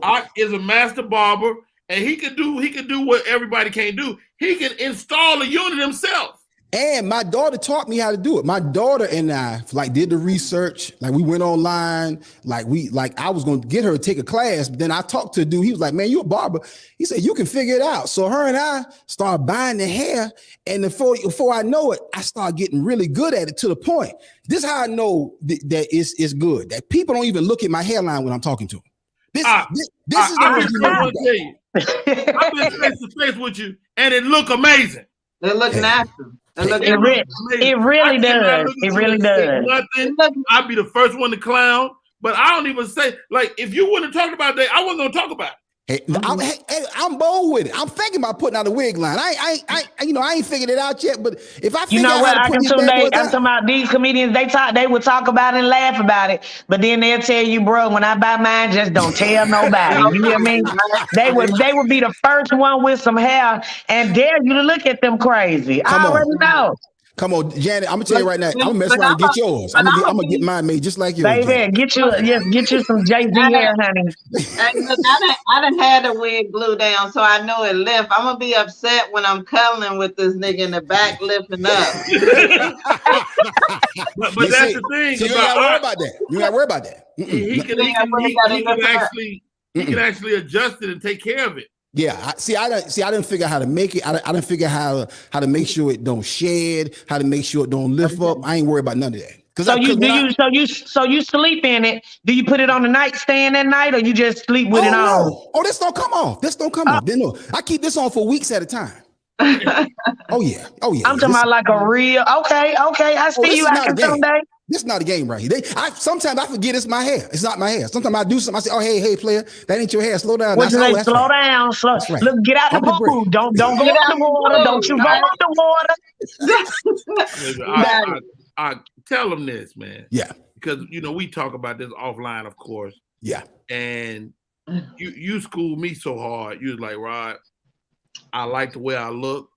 Art is a master barber, and he can do what everybody can't do. He can install a unit himself. And my daughter taught me how to do it. My daughter and I did the research. Like we went online. I was going to get her to take a class. But then I talked to a dude. He was like, man, you a barber. He said, you can figure it out. So her and I started buying the hair. And before I know it, I started getting really good at it to the point. This is how I know that it's good. That people don't even look at my hairline when I'm talking to them. This is the I've been face to face with you, and it look amazing. It look natural. It really does. It really does. Nothing. I'd be the first one to clown, but I don't even say, like, if you wouldn't have talked about that, I wasn't gonna talk about it. Hey, I'm bold with it. I'm thinking about putting out a wig line. I ain't figured it out yet. But if I figure out how to put these bad boys out, I'm talking about these comedians. They would talk about it and laugh about it, but then they'll tell you, bro, when I buy mine, just don't tell nobody. You hear me? They would be the first one with some hair and dare you to look at them crazy. I already know. Come on, Janet. I'm gonna tell you right now. I'm gonna mess around and get yours. I'm gonna get mine made just like yours. Baby, Janet. get you some Jay-Z hair, honey. I done had the wig glued down, so I know it lift. I'm gonna be upset when I'm cuddling with this nigga in the back lifting up. but that's the thing. So you gotta worry about that. You gotta worry about that. He can actually adjust it and take care of it. Yeah, I didn't figure out how to make it. I didn't figure out how to make sure it don't shed, how to make sure it don't lift up. I ain't worried about none of that. So you sleep in it? Do you put it on the nightstand at night, or you just sleep with it on? No. Oh, this don't come off. Then no, I keep this on for weeks at a time. Oh yeah. I'm talking about like a real. Okay. I see you after someday. This is not a game right here. Sometimes I forget it's my hair. It's not my hair. Sometimes I do something. I say, "Oh, hey, player, that ain't your hair. Slow down." What you say? Slow down. Right. Look, get out the pool. Don't go in the water. Don't you go in the water. I tell them this, man. Yeah. Because we talk about this offline, of course. Yeah. And you schooled me so hard. You was like, Rod, I like the way I look.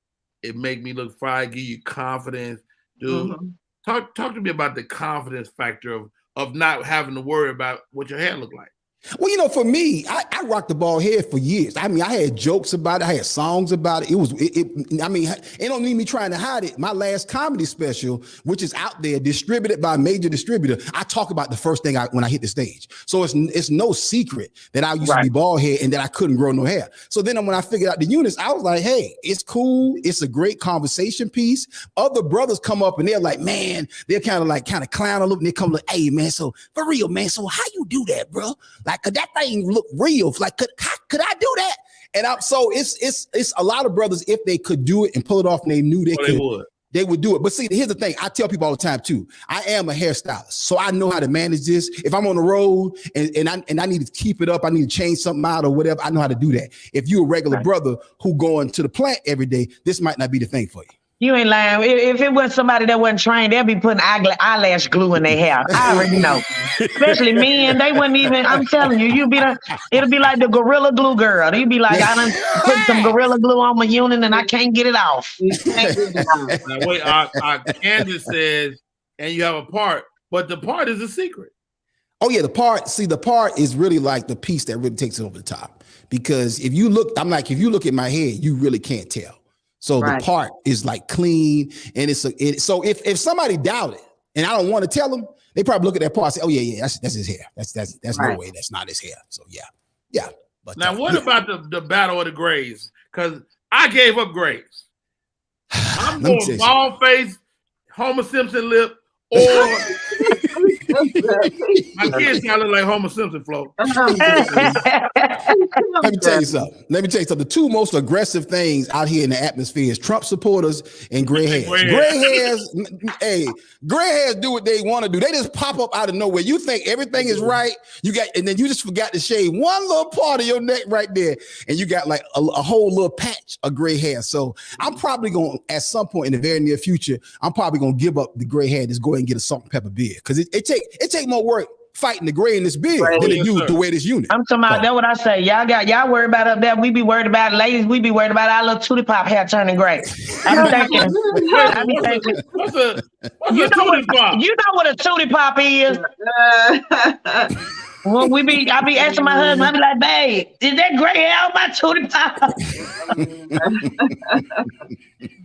It make me look fly. Give you confidence, dude. Mm-hmm. Talk to me about the confidence factor of not having to worry about what your hair look like. Well, for me, I rocked the bald head for years. I mean, I had jokes about it. I had songs about it. It don't need me trying to hide it. My last comedy special, which is out there, distributed by a major distributor, I talk about the first thing when I hit the stage. So it's no secret that I used to be bald head and that I couldn't grow no hair. So then when I figured out the units, I was like, hey, it's cool. It's a great conversation piece. Other brothers come up and they're like, man, they're kind of clown a little, and they come like, hey, man, so for real, man, so how you do that, bro? Like, could that thing look real? Like, could I do that? And so it's a lot of brothers, if they could do it and pull it off and they knew they would do it. But see, here's the thing. I tell people all the time too, I am a hairstylist. So I know how to manage this. If I'm on the road and I need to keep it up, I need to change something out or whatever, I know how to do that. If you're a regular brother who going to the plant every day, this might not be the thing for you. You ain't lying. If it was somebody that wasn't trained, they'll be putting eyelash glue in their hair. I already know. Especially men, they wouldn't even. I'm telling you, it'll be like the Gorilla Glue girl. You'd be like, I done put some Gorilla Glue on my unit and I can't get it off. Now wait, Candace says, and you have a part, but the part is a secret. Oh yeah, the part is really like the piece that really takes it over the top. Because if you look at my head, you really can't tell. So the part is like clean, and so if somebody doubt it, and I don't want to tell them, they probably look at that part and say, "Oh yeah, that's his hair. That's no way. That's not his hair." So yeah. But now, what about the battle of the grays? Because I gave up grays. I'm going bald face, Homer Simpson lip, or my kids kind of look like Homer Simpson, Flo. Let me tell you something. The two most aggressive things out here in the atmosphere is Trump supporters and gray hairs. Gray hairs do what they want to do. They just pop up out of nowhere. You think everything is right, and then you just forgot to shave one little part of your neck right there, and you got like a whole little patch of gray hair. So I'm probably going, at some point in the very near future, I'm probably going to give up the gray hair and just go ahead and get a salt and pepper beard, because it take more work fighting the gray in this beard than it do to wear this unit. I'm talking about, that's what I say. Y'all worry about up there. We be worried about it. Ladies, we be worried about our little tootie pop hair turning gray. I be thinking. What's a tootie pop? You know what a tootie pop is? Well, I be asking my husband, I be like, babe, is that gray hair on my tootie pop?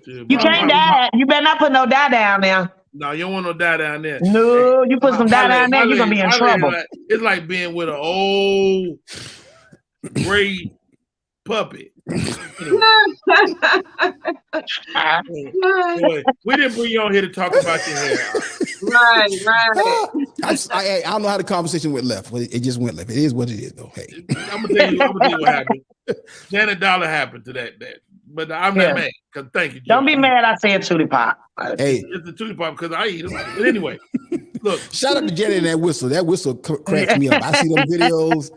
You can't dye. You better not put no dye down there. No, you don't want no dye down there. No, you put some dye down there, you're gonna be in trouble. It's like being with an old gray puppy. Boy, we didn't bring you on here to talk about your hair. Right. I don't know how the conversation went left. It just went left. It is what it is, though. Hey, I'm gonna tell you what happened. Janet Dollar happened to that. But I'm not mad, because thank you, Jim. Don't be mad I said tootie pop. Hey, it's the tootie pop because I eat them. But anyway, look. Shout out to Janet and that whistle. That whistle cracks me up. I see them videos,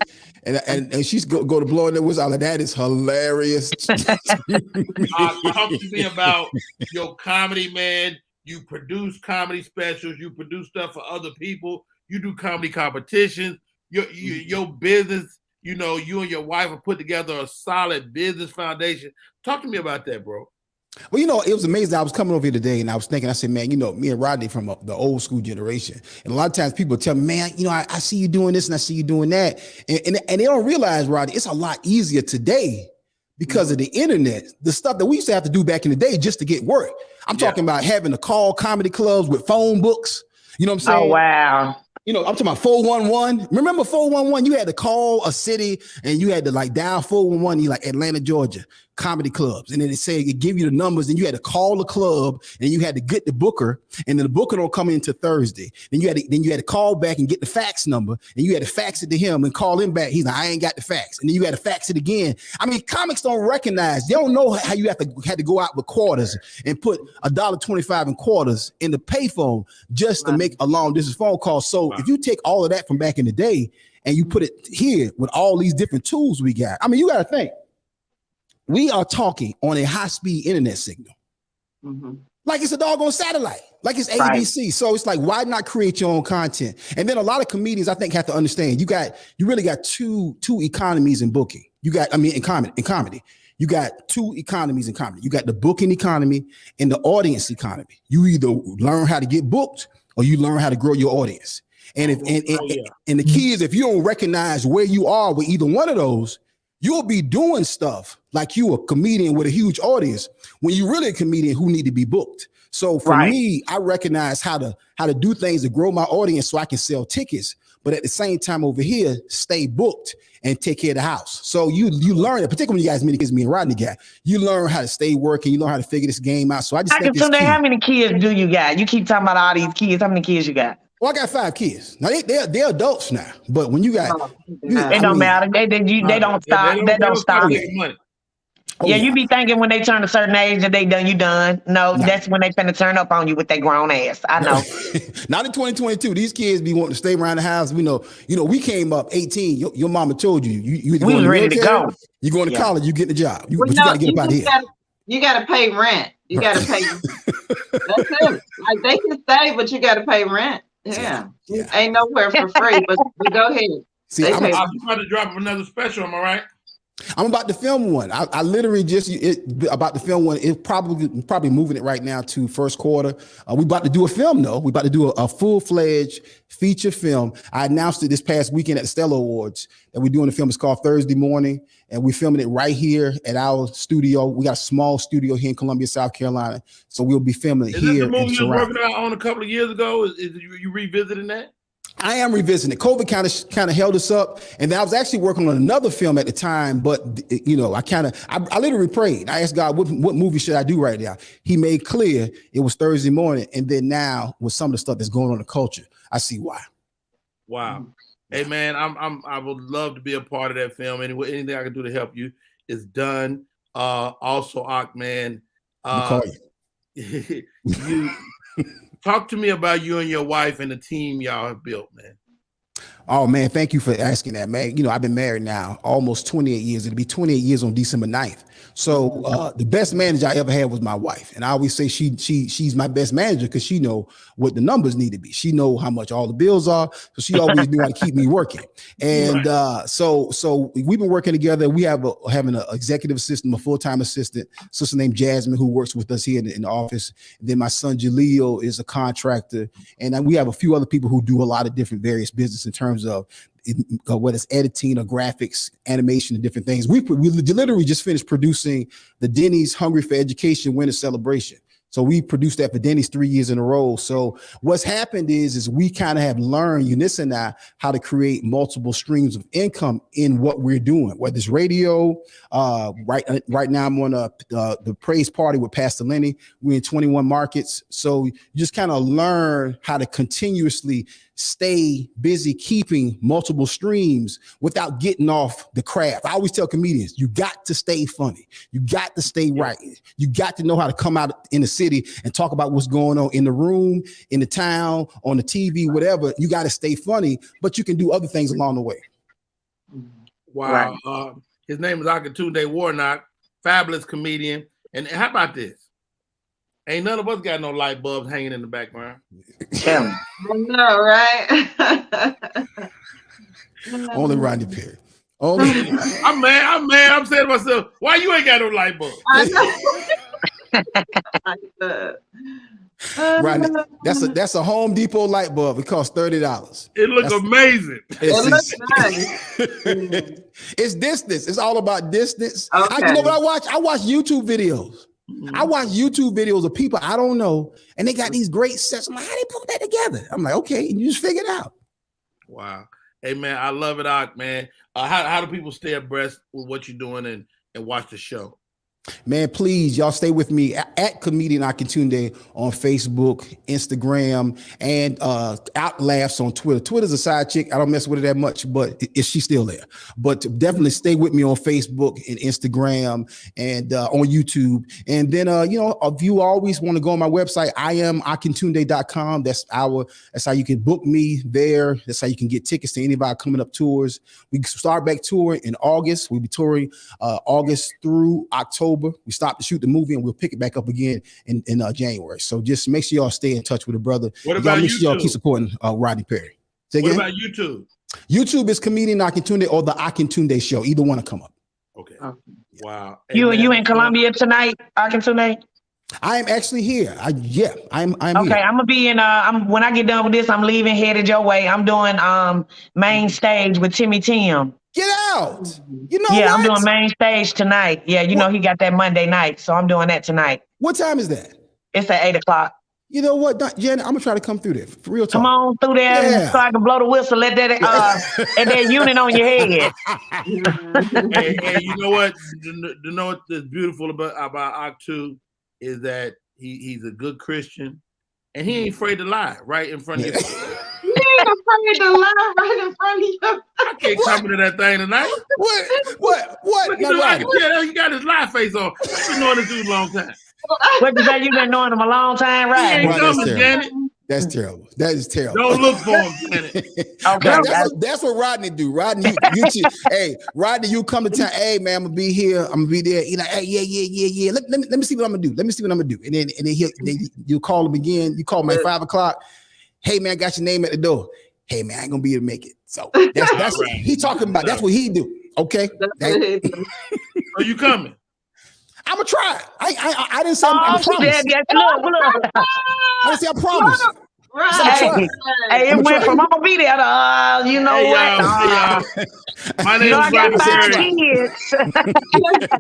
and she's go to blowing that whistle. Like, that is hilarious. Talk to me about your comedy, man. You produce comedy specials. You produce stuff for other people. You do comedy competitions. Your business. You know, you and your wife have put together a solid business foundation. Talk to me about that, bro. Well, you know, it was amazing. I was coming over here today and I was thinking, I said, man, you know, me and Rodney from the old school generation. And a lot of times people tell me, man, you know, I see you doing this and I see you doing that. And they don't realize, Rodney, it's a lot easier today because of the internet. The stuff that we used to have to do back in the day just to get work. I'm talking about having to call comedy clubs with phone books. You know what I'm saying? Oh, wow. You know, I'm talking about 411. Remember 411? You had to call a city and you had to like dial 411. You like Atlanta, Georgia, comedy clubs. And then it give you the numbers and you had to call the club and you had to get the booker, and then the booker don't come in until Thursday. Then you had to call back and get the fax number, and you had to fax it to him and call him back. He's like, I ain't got the fax. And then you had to fax it again. I mean, comics don't recognize. They don't know how you had to go out with quarters and put $1.25 in quarters in the payphone just to make a long distance phone call. So if you take all of that from back in the day and you put it here with all these different tools we got, I mean, you got to think. We are talking on a high-speed internet signal. Mm-hmm. Like it's a doggone satellite, like it's ABC. Right. So it's like, why not create your own content? And then a lot of comedians, I think, have to understand you really got two economies in booking. In comedy. You got two economies in comedy. You got the booking economy and the audience economy. You either learn how to get booked or you learn how to grow your audience. And the key is, if you don't recognize where you are with either one of those, you'll be doing stuff like you a comedian with a huge audience when you're really a comedian who need to be booked. So for me, I recognize how to do things to grow my audience so I can sell tickets, but at the same time over here, stay booked and take care of the house. So you learn it, particularly when you guys meet kids, me and Rodney got, you learn how to stay working, you learn how to figure this game out. So I just think it's key. How many kids do you got? You keep talking about all these kids. How many kids you got? Well, I got 5 kids. Now they're adults now, but when you got, it don't matter. They don't stop. They don't stop. You be thinking when they turn a certain age that you done. No, that's when they finna turn up on you with their grown ass. I know. Not in 2022. These kids be wanting to stay around the house. We know. We came up 18. Your mama told you we was ready to go. You going to college? You getting a job. You got to get up out of here. You got to pay rent. You got to pay. That's it. Like, they can stay, but you got to pay rent. Yeah. Ain't nowhere for free, but go ahead. See, I'm about to drop another special, am I right? I'm about to film one. I literally about to film one. It's probably moving it right now to first quarter. We about to do a film though. We about to do a full-fledged feature film. I announced it this past weekend at the Stellar Awards that we're doing the film. It's called Thursday Morning, and we're filming it right here at our studio. We got a small studio here in Columbia, South Carolina, so we'll be filming it here. Is this the movie you were working on a couple of years ago? Is you revisiting that? I am revisiting it. COVID kind of held us up, and then I was actually working on another film at the time. But I literally prayed. I asked God, what movie should I do right now? He made clear it was Thursday Morning, and then now with some of the stuff that's going on in the culture, I see why. Wow. Hey man, I would love to be a part of that film. Anyway, anything I can do to help you is done. Also, man, you talk to me about you and your wife and the team y'all have built, man. Oh man, thank you for asking that, man. You know, I've been married now almost 28 years. It'll be 28 years on December 9th. So the best manager I ever had was my wife. And I always say she's my best manager because she know what the numbers need to be. She know how much all the bills are. So she always knew how to keep me working. And so we've been working together. We have having an executive assistant, a full-time assistant, sister named Jasmine, who works with us here in the office. And then my son Jaleel is a contractor. And then we have a few other people who do a lot of different various business in terms of whether it's editing or graphics, animation, and different things. We literally just finished producing the Denny's Hungry for Education Winter Celebration. So we produced that for Denny's 3 years in a row. So what's happened is we kind of have learned, Eunice and I, how to create multiple streams of income in what we're doing, whether it's radio. Right now I'm on the praise party with Pastor Lenny. We're in 21 markets. So you just kind of learn how to continuously stay busy keeping multiple streams without getting off the craft. I always tell comedians, you got to stay funny. You got to stay right. You got to know how to come out in the city and talk about what's going on in the room, in the town, on the TV, whatever. You got to stay funny, but you can do other things along the way. Wow. Right. His name is Akatunde Warnock, fabulous comedian. And how about this? Ain't none of us got no light bulbs hanging in the background. I know, right? Only Rodney Perry. Only. I'm mad. I'm saying to myself, why you ain't got no light bulbs? Rodney, that's a Home Depot light bulb. It costs $30. It looks amazing. It looks nice. It's distance. It's all about distance. Okay. You know what I watch YouTube videos. I watch YouTube videos of people I don't know, and they got these great sets. I'm like, how they put that together? I'm like, okay, and you just figure it out. Wow. Hey, man, I love it, Ak, man. How do people stay abreast with what you're doing and watch the show? Man, please, y'all stay with me at Comedian Akatunde on Facebook, Instagram, and Out Laughs on Twitter. Twitter's a side chick. I don't mess with her that much, but she's still there. But definitely stay with me on Facebook and Instagram and on YouTube. And then, if you always want to go on my website, IamAkintunde.com. That's how you can book me there. That's how you can get tickets to any of our coming up tours. We start back touring in August. We'll be touring August through October. We stop to shoot the movie and we'll pick it back up again in January. So just make sure y'all stay in touch with the brother. What about make YouTube? Sure y'all keep supporting Rodney Perry. What about YouTube? YouTube is Comedian Akatunde or the Akatunde Show. Either one will come up. Okay. Wow. You in Columbia tonight, Akatunde? I am actually here. I'm okay, here. I'm gonna be in when I get done with this, I'm leaving headed your way. I'm doing main stage with Timmy Tim. Get out. You know I'm doing main stage tonight. Yeah, know he got that Monday night, so I'm doing that tonight. What time is that? It's at 8:00. You know what, Janet? I'm gonna try to come through there. For real talk. Come on through there so I can blow the whistle. Let that that unit on your head. hey, you know what? You know what is beautiful about Ak2 is that he's a good Christian and he ain't afraid to lie right in front of you. He ain't afraid to lie right in front of you. I can't come into that thing tonight. What? I can tell he got his lie face on. I've been knowing this dude a long time. What you say? You've been knowing him a long time, right? He ain't coming, Janet. That's terrible. That is terrible. Don't look for him, Janet. Okay. That's what Rodney do. Rodney, hey, Rodney, you come to town. Hey, man, I'm gonna be here. I'm gonna be there. He's like, hey, yeah. Let me see what I'm gonna do. And then you call him again. You call him at 5:00. Hey, man, I got your name at the door. Hey, man, I ain't gonna be able to make it. So that's what he talking about. That's what he do. Okay. Are you coming? I'm gonna try. I didn't say I promise. Look. I didn't say I promise. Right. Hey, it went from I'm gonna be there to you know what? My name is Rodney Perry.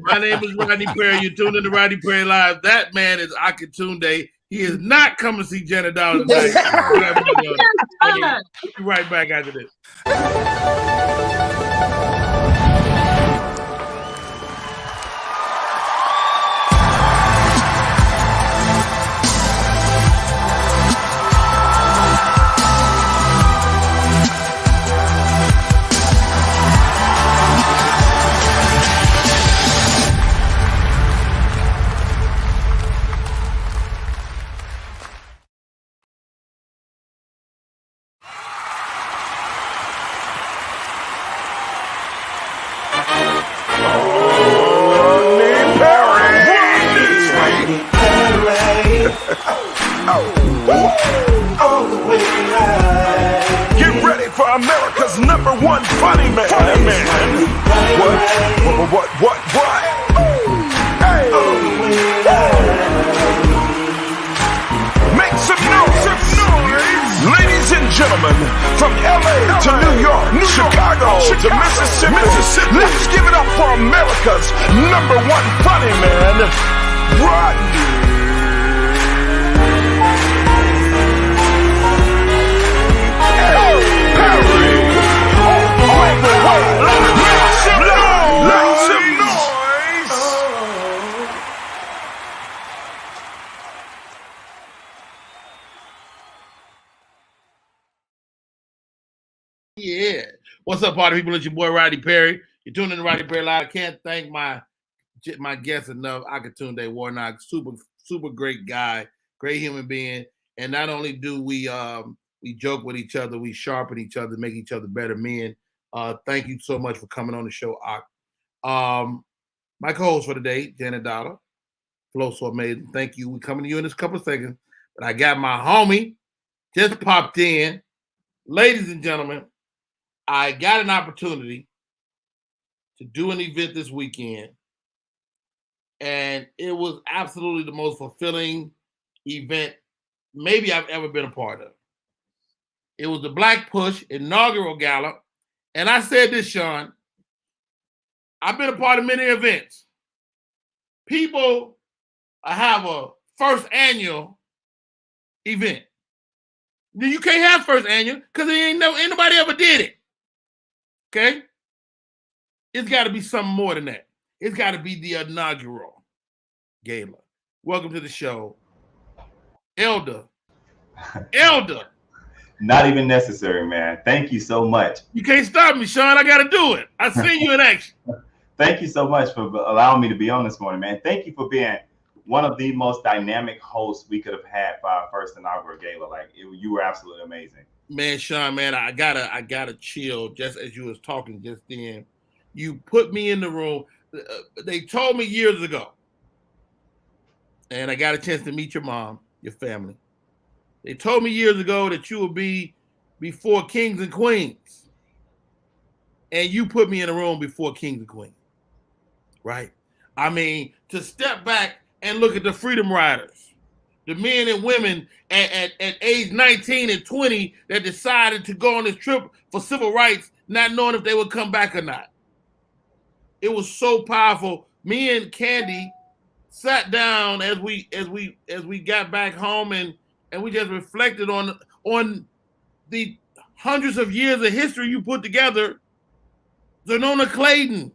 My name is Rodney Perry. You're tuned into Rodney Perry Live. That man is Akatunde. He is not coming to see Janet Dawes tonight. We'll be right back after this. Get ready for America's #1 funny man. What? Hey. Make some noise. Ladies and gentlemen, from LA to New York, Chicago to Mississippi, let's give it up for America's #1 funny man, Rodney. Yeah. What's up, party people? It's your boy Rodney Perry. You're tuning in to Rodney Perry Live. I can't thank my guest enough. Akatunde Warnock, super great guy, great human being. And not only do we joke with each other, we sharpen each other, make each other better men. Thank you so much for coming on the show, Ak. My co-host for today, Janet Dollar. Flow so amazing. Thank you. We're coming to you in this couple of seconds. But I got my homie just popped in. Ladies and gentlemen, I got an opportunity to do an event this weekend, and it was absolutely the most fulfilling event maybe I've ever been a part of. It was the Black Push inaugural gala, and I said this, Sean, I've been a part of many events. People have a first annual event. You can't have first annual because ain't nobody ever did it. Okay? It's got to be something more than that. It's got to be the inaugural gala. Welcome to the show, Elder. Not even necessary, man. Thank you so much. You can't stop me, Sean. I got to do it. I seen you in action. Thank you so much for allowing me to be on this morning, man. Thank you for being one of the most dynamic hosts we could have had for our first inaugural gala. You were absolutely amazing. Man, Sean, man, I gotta chill just as you was talking just then. You put me in the room. They told me years ago, and I got a chance to meet your mom, your family. They told me years ago that you would be before kings and queens. And you put me in a room before kings and queens, right? I mean, to step back and look at the Freedom Riders, the men and women at age 19 and 20 that decided to go on this trip for civil rights, not knowing if they would come back or not. It was so powerful. Me and Candy sat down as we got back home and we just reflected on the hundreds of years of history you put together. Zonona Clayton.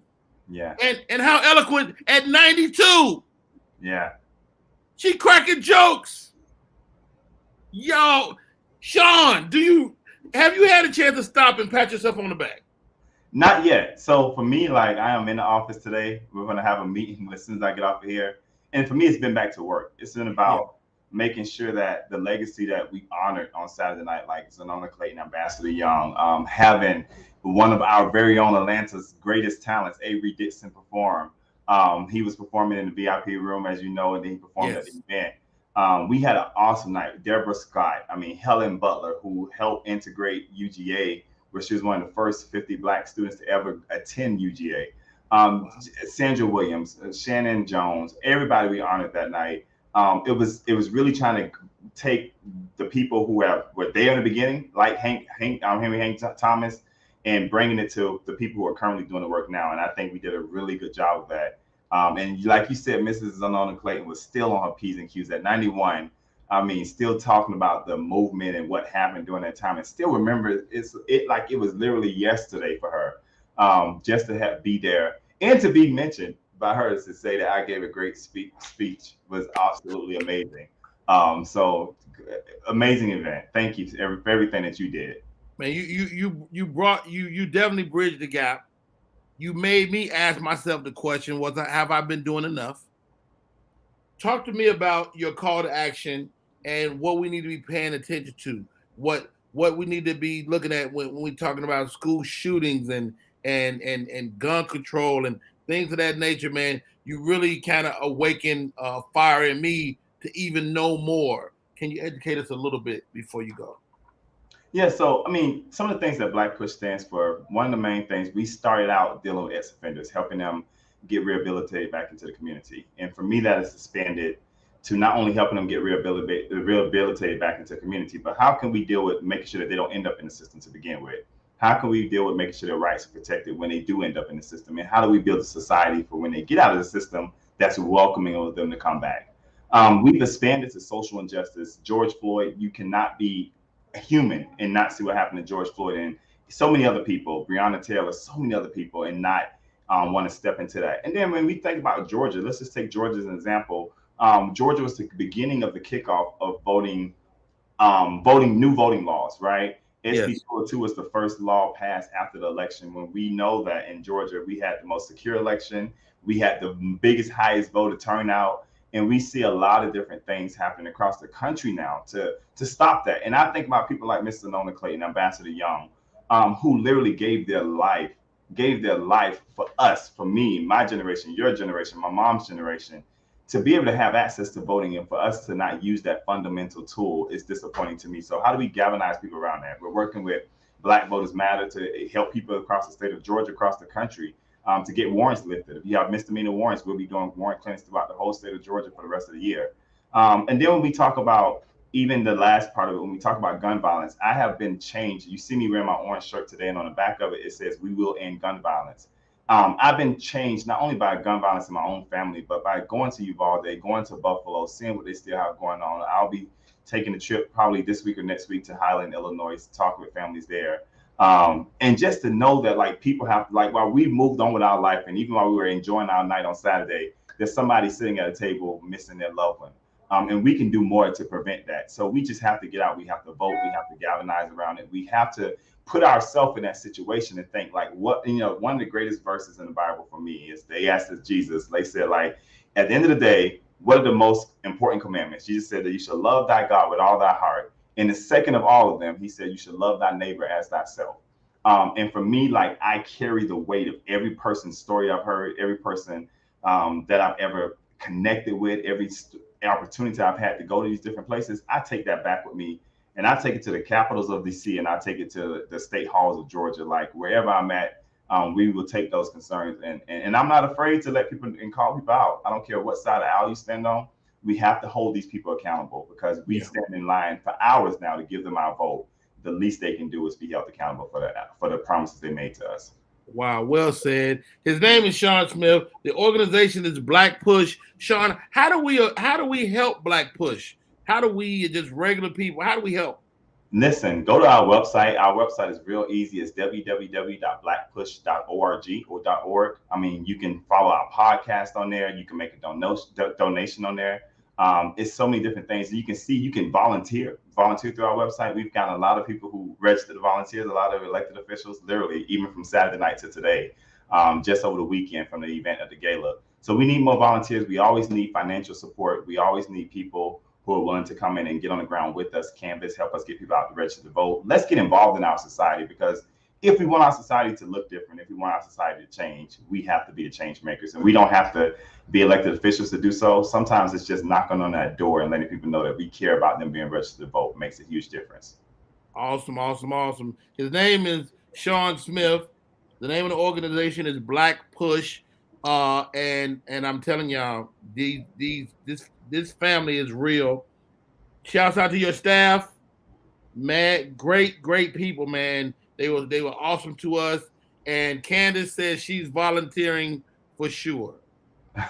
Yeah. And how eloquent at 92. Yeah. She cracking jokes. Yo, Sean, have you had a chance to stop and pat yourself on the back? Not yet. So for me, I am in the office today. We're going to have a meeting as soon as I get off of here. And for me, it's been back to work. It's been about making sure that the legacy that we honored on Saturday night, like Zonona Clayton, Ambassador Young, having one of our very own Atlanta's greatest talents, Avery Dixon, perform. He was performing in the VIP room, as you know, and then he performed at the event. We had an awesome night. Deborah Scott, Helen Butler, who helped integrate UGA, where she was one of the first 50 Black students to ever attend UGA. Sandra Williams, Shannon Jones, everybody we honored that night. It was really trying to take the people who were there in the beginning, like Henry Hank Thomas, and bringing it to the people who are currently doing the work now. And I think we did a really good job of that. And like you said, Mrs. Zonona Clayton was still on her P's and Q's at 91. Still talking about the movement and what happened during that time, and still remember it like it was literally yesterday for her, just to be there and to be mentioned by her, to say that I gave a great speech was absolutely amazing. So amazing event. Thank you for everything that you did. Man, you definitely bridged the gap. You made me ask myself the question, have I been doing enough? Talk to me about your call to action and what we need to be paying attention to. What we need to be looking at when we're talking about school shootings and gun control and things of that nature, man. You really kind of awaken fire in me to even know more? Can you educate us a little bit before you go? Yeah, so I mean, some of the things that Black Push stands for, one of the main things, we started out dealing with ex-offenders, helping them get rehabilitated back into the community. And for me, that is expanded to not only helping them get rehabilitated back into the community, but how can we deal with making sure that they don't end up in the system to begin with? How can we deal with making sure their rights are protected when they do end up in the system? And how do we build a society for when they get out of the system that's welcoming of them to come back? We've expanded to social injustice. George Floyd, you cannot be a human and not see what happened to George Floyd and so many other people, Breonna Taylor, so many other people, and not want to step into that. And then when we think about Georgia, let's just take Georgia as an example. Georgia was the beginning of the kickoff of voting new voting laws, right? SB 202 was the first law passed after the election, when we know that in Georgia, we had the most secure election. We had the biggest, highest voter turnout. And we see a lot of different things happening across the country now to stop that. And I think about people like Mr. Nona Clayton, Ambassador Young, who literally gave their life for us, for me, my generation, your generation, my mom's generation, to be able to have access to voting, and for us to not use that fundamental tool is disappointing to me. So how do we galvanize people around that? We're working with Black Voters Matter to help people across the state of Georgia, across the country, to get warrants lifted. If you have misdemeanor warrants, we'll be doing warrant clinics throughout the whole state of Georgia for the rest of the year. And then when we talk about even the last part of it, when we talk about gun violence, I have been changed. You see me wearing my orange shirt today, and on the back of it, it says, "We will end gun violence." I've been changed not only by gun violence in my own family, but by going to Uvalde, going to Buffalo, seeing what they still have going on. I'll be taking a trip probably this week or next week to Highland, Illinois, to talk with families there. And just to know that, like, people have, like, while we moved on with our life, and even while we were enjoying our night on Saturday, there's somebody sitting at a table missing their loved one. And we can do more to prevent that. So we just have to get out. We have to vote. We have to galvanize around it. We have to put ourselves in that situation and think, like, what, one of the greatest verses in the Bible for me is, they asked Jesus, they said, like, at the end of the day, what are the most important commandments? Jesus said that you should love thy God with all thy heart. And the second of all of them, he said, you should love thy neighbor as thyself. And for me, like, I carry the weight of every person's story I've heard, every person that I've ever connected with, every opportunity I've had to go to these different places. I take that back with me, and I take it to the capitals of DC, and I take it to the state halls of Georgia. Like, wherever I'm at, we will take those concerns. And I'm not afraid to let people and call people out. I don't care what side of the aisle you stand on. We have to hold these people accountable, because we stand in line for hours now to give them our vote. The least they can do is be held accountable for the promises they made to us. Wow, well said. His name is Sean Smith. The organization is Black Push. Sean, how do we help Black Push? How do we, just regular people, how do we help? Listen, go to our website. Our website is real easy. It's www.blackpush.org or .org. I mean, you can follow our podcast on there. You can make a donation on there. It's so many different things. You can volunteer through our website. We've got a lot of people who registered volunteers, a lot of elected officials, literally, even from Saturday night to today, just over the weekend from the event at the gala. So we need more volunteers. We always need financial support. We always need people who are willing to come in and get on the ground with us, canvas, help us get people out to register to vote. Let's get involved in our society, because if we want our society to look different, if we want our society to change, we have to be the change makers, and we don't have to be elected officials to do so. Sometimes it's just knocking on that door and letting people know that we care about them being registered to vote. It makes a huge difference. Awesome, awesome, awesome. His name is Sean Smith. The name of the organization is Black Push. And I'm telling y'all, this family is real. Shouts out to your staff, man. Great people, man. They were awesome to us. And Candace says she's volunteering for sure.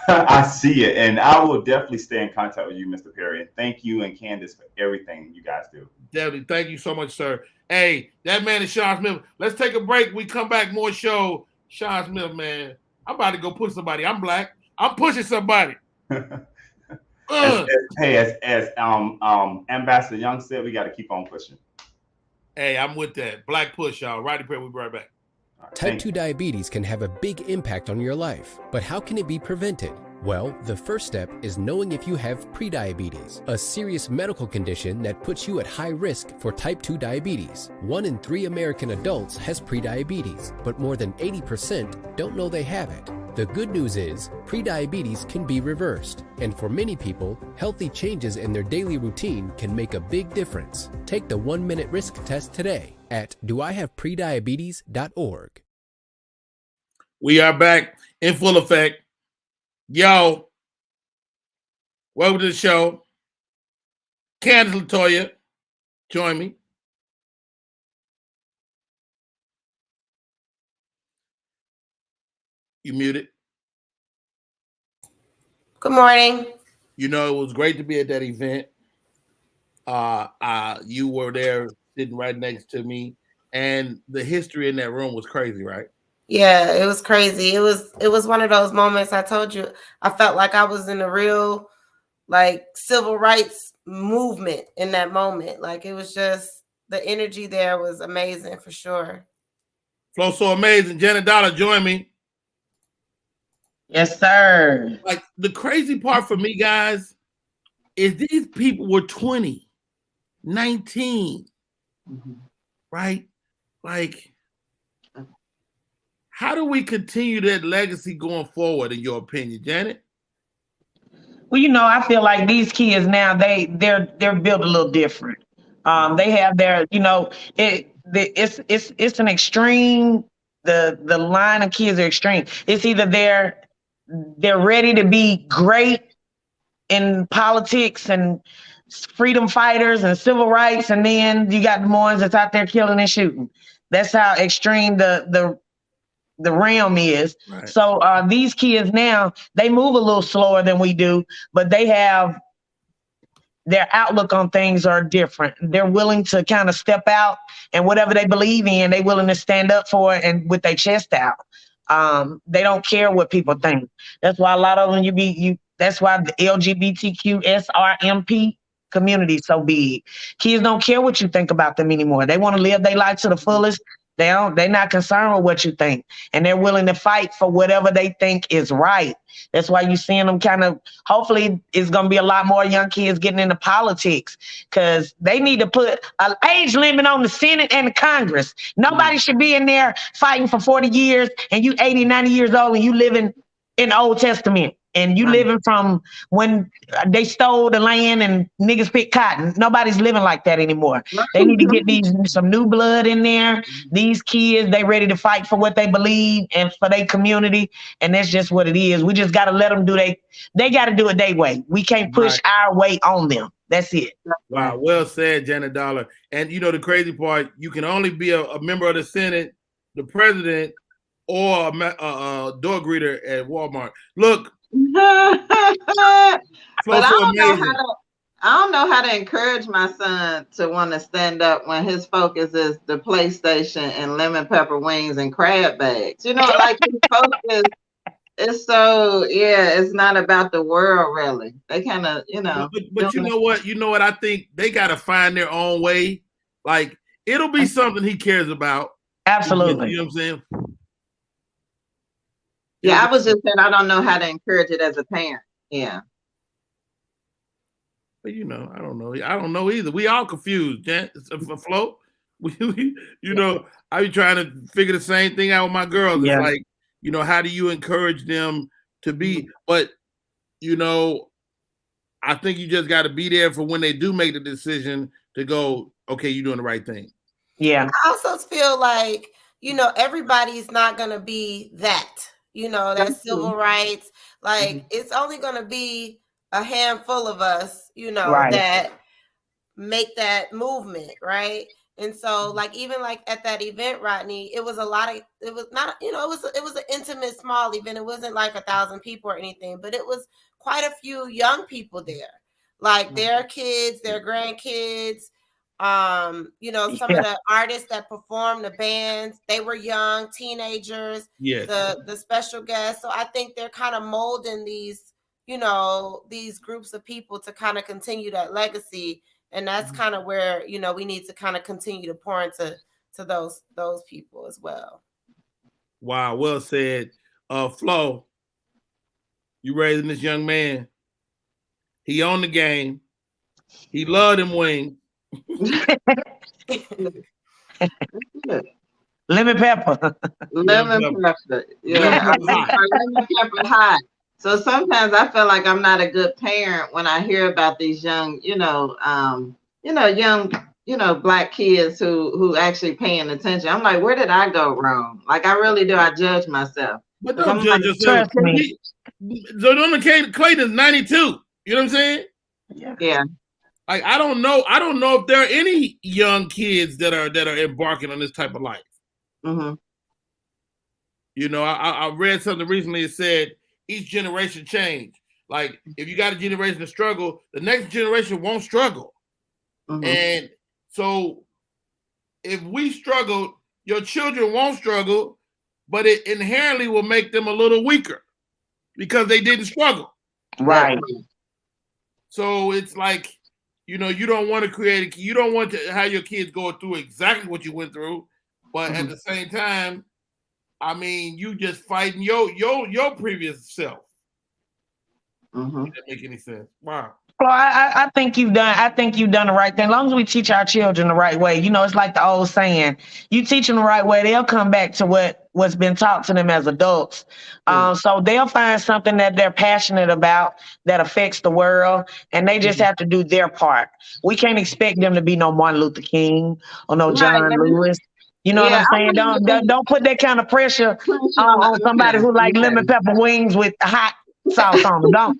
I see it, and I will definitely stay in contact with you, Mr. Perry. And thank you and Candace for everything you guys do. Definitely, thank you so much, sir. Hey, that man is Sean Smith. Let's take a break. We come back, more show. Sean Smith, man. I'm about to go push somebody. I'm Black. I'm pushing somebody. As Ambassador Young said, we got to keep on pushing. Hey, I'm with that. Black Push, y'all. Rodney Perry, we'll be right back. Type 2 diabetes can have a big impact on your life, but how can it be prevented? Well, the first step is knowing if you have prediabetes, a serious medical condition that puts you at high risk for type 2 diabetes. 1 in 3 American adults has prediabetes, but more than 80% don't know they have it. The good news is, prediabetes can be reversed, and for many people, healthy changes in their daily routine can make a big difference. Take the 1-minute risk test today at doihaveprediabetes.org. We are back in full effect. Yo, welcome to the show. Candace LaToya, join me. You muted. Good morning. You know, it was great to be at that event. You were there sitting right next to me, and the history in that room was crazy, right? Yeah, it was crazy. It was one of those moments I told you I felt like I was in a real like civil rights movement in that moment. Like it was just the energy there was amazing for sure. Flo, so amazing. Janet Dollar, join me. Yes, sir. Like the crazy part for me, guys, is these people were 20, 19, right? Like, how do we continue that legacy going forward, in your opinion, Janet? Well, you know, I feel like these kids now they're built a little different. They have their, you know, it's an extreme. The line of kids are extreme. It's either they're ready to be great in politics and freedom fighters and civil rights, and then you got the ones that's out there killing and shooting. That's how extreme the realm is. Right. So these kids now, they move a little slower than we do, but they have their outlook on things are different. They're willing to kind of step out, and whatever they believe in, they're willing to stand up for it and with their chest out. They don't care what people think. That's why a lot of them that's why the LGBTQ SRMP community is so big. Kids don't care what you think about them anymore. They want to live their life to the fullest. They're not concerned with what you think, and they're willing to fight for whatever they think is right. That's why you're seeing them kind of, hopefully it's going to be a lot more young kids getting into politics, because they need to put an age limit on the Senate and the Congress. Nobody should be in there fighting for 40 years and you 80, 90 years old and you living in the Old Testament. And you living from when they stole the land and niggas picked cotton. Nobody's living like that anymore. They need to get some new blood in there. These kids, they ready to fight for what they believe and for their community. And that's just what it is. We just got to let them they got to do it their way. We can't push our way on them. That's it. Wow, well said, Janet Dollar. And you know the crazy part, you can only be a member of the Senate, the president, or a door greeter at Walmart. Look. But I don't know how to encourage my son to want to stand up when his focus is the PlayStation and lemon pepper wings and crab bags. You know, like his focus is so, it's not about the world really. They kind of, you know. But you know what? You know what? I think they got to find their own way. Like, it'll be something he cares about. Absolutely. You know what I'm saying? Yeah, I was just saying I don't know how to encourage it as a parent. Yeah. But you know, I don't know. I don't know either. We all confused, Flo. You know, I be trying to figure the same thing out with my girls. Yeah. It's like, you know, how do you encourage them to be? But you know, I think you just got to be there for when they do make the decision to go, okay, you're doing the right thing. Yeah. I also feel like, you know, everybody's not gonna be that. You know, that's civil rights. Like, it's only going to be a handful of us, you know, that make that movement, right? And so, like, even like at that event, Rodney, it was not, you know, it was an intimate, small event. It wasn't like 1,000 people or anything, but it was quite a few young people there, like their kids, their grandkids. You know, some of the artists that performed, the bands, they were young teenagers. Yes. The special guests. So I think they're kind of molding these, you know, these groups of people to kind of continue that legacy. And that's kind of where, you know, we need to kind of continue to pour into those people as well. Wow, well said. Flo, you raising this young man. He on the game. He loved them wings. Lemon pepper. Lemon pepper. Yeah. Lemon pepper hot. So sometimes I feel like I'm not a good parent when I hear about these young, Black kids who actually paying attention. I'm like, where did I go wrong? Like, I really do. I judge myself. But don't judge yourself. Trust me. So Clayton's 92. You know what I'm saying? Yeah. Like, I don't know if there are any young kids that are embarking on this type of life. Mm-hmm. You know, I read something recently that said each generation change. Like, if you got a generation to struggle, the next generation won't struggle. Mm-hmm. And so if we struggle, your children won't struggle, but it inherently will make them a little weaker because they didn't struggle. Right. So it's like, you don't want to you don't want to have your kids go through exactly what you went through, but at the same time, I mean, you just fighting your previous self. Does that make any sense? Wow. Well, I think you've done the right thing. As long as we teach our children the right way, it's like the old saying: you teach them the right way, they'll come back to what's been taught to them as adults. So they'll find something that they're passionate about that affects the world, and they just have to do their part. We can't expect them to be no Martin Luther King or no John Lewis. You know what I'm saying? Don't put that kind of pressure on somebody who like lemon pepper wings with hot sauce on them. Don't.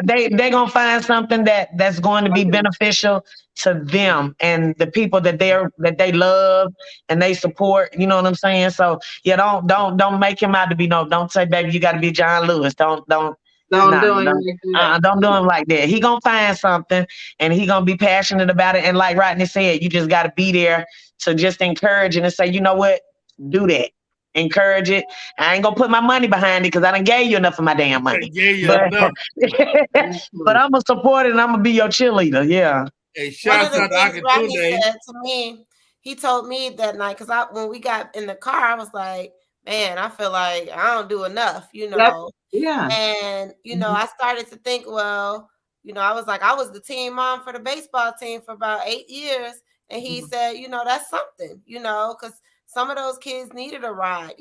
They gonna find something that's going to be beneficial to them and the people that they love and they support. You know what I'm saying? So don't make him out to be don't say, baby, you got to be John Lewis. Don't do him like that. He gonna find something and he gonna be passionate about it. And like Rodney said, you just got to be there to just encourage it and say, you know what, do that. Encourage it. I ain't gonna put my money behind it because I done gave you enough of my damn money. But I'm gonna support it and I'm gonna be your cheerleader. Yeah. Hey, shout out to Rodney said to me, he told me that night, because when we got in the car, I was like, man, I feel like I don't do enough, Yeah. And I started to think, well, I was like, I was the team mom for the baseball team for about 8 years. And he said, that's something, because some of those kids needed a ride,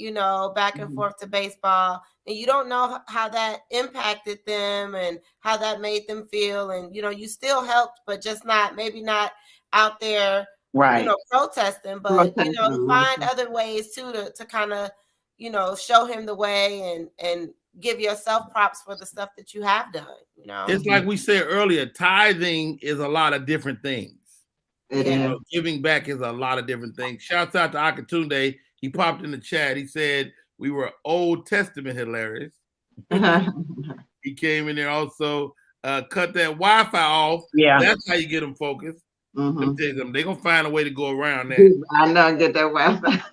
back and forth to baseball. And you don't know how that impacted them and how that made them feel. And, you still helped, but just maybe not out there, right, protesting, but, find other ways too to kind of, show him the way and give yourself props for the stuff that you have done, It's like we said earlier, tithing is a lot of different things. Giving back is a lot of different things. Shouts out to Akatunde. He popped in the chat. He said we were Old Testament hilarious. He came in there also. Cut that Wi-Fi off. Yeah, that's how you get them focused. They're gonna find a way to go around that. I know, get that Wi-Fi.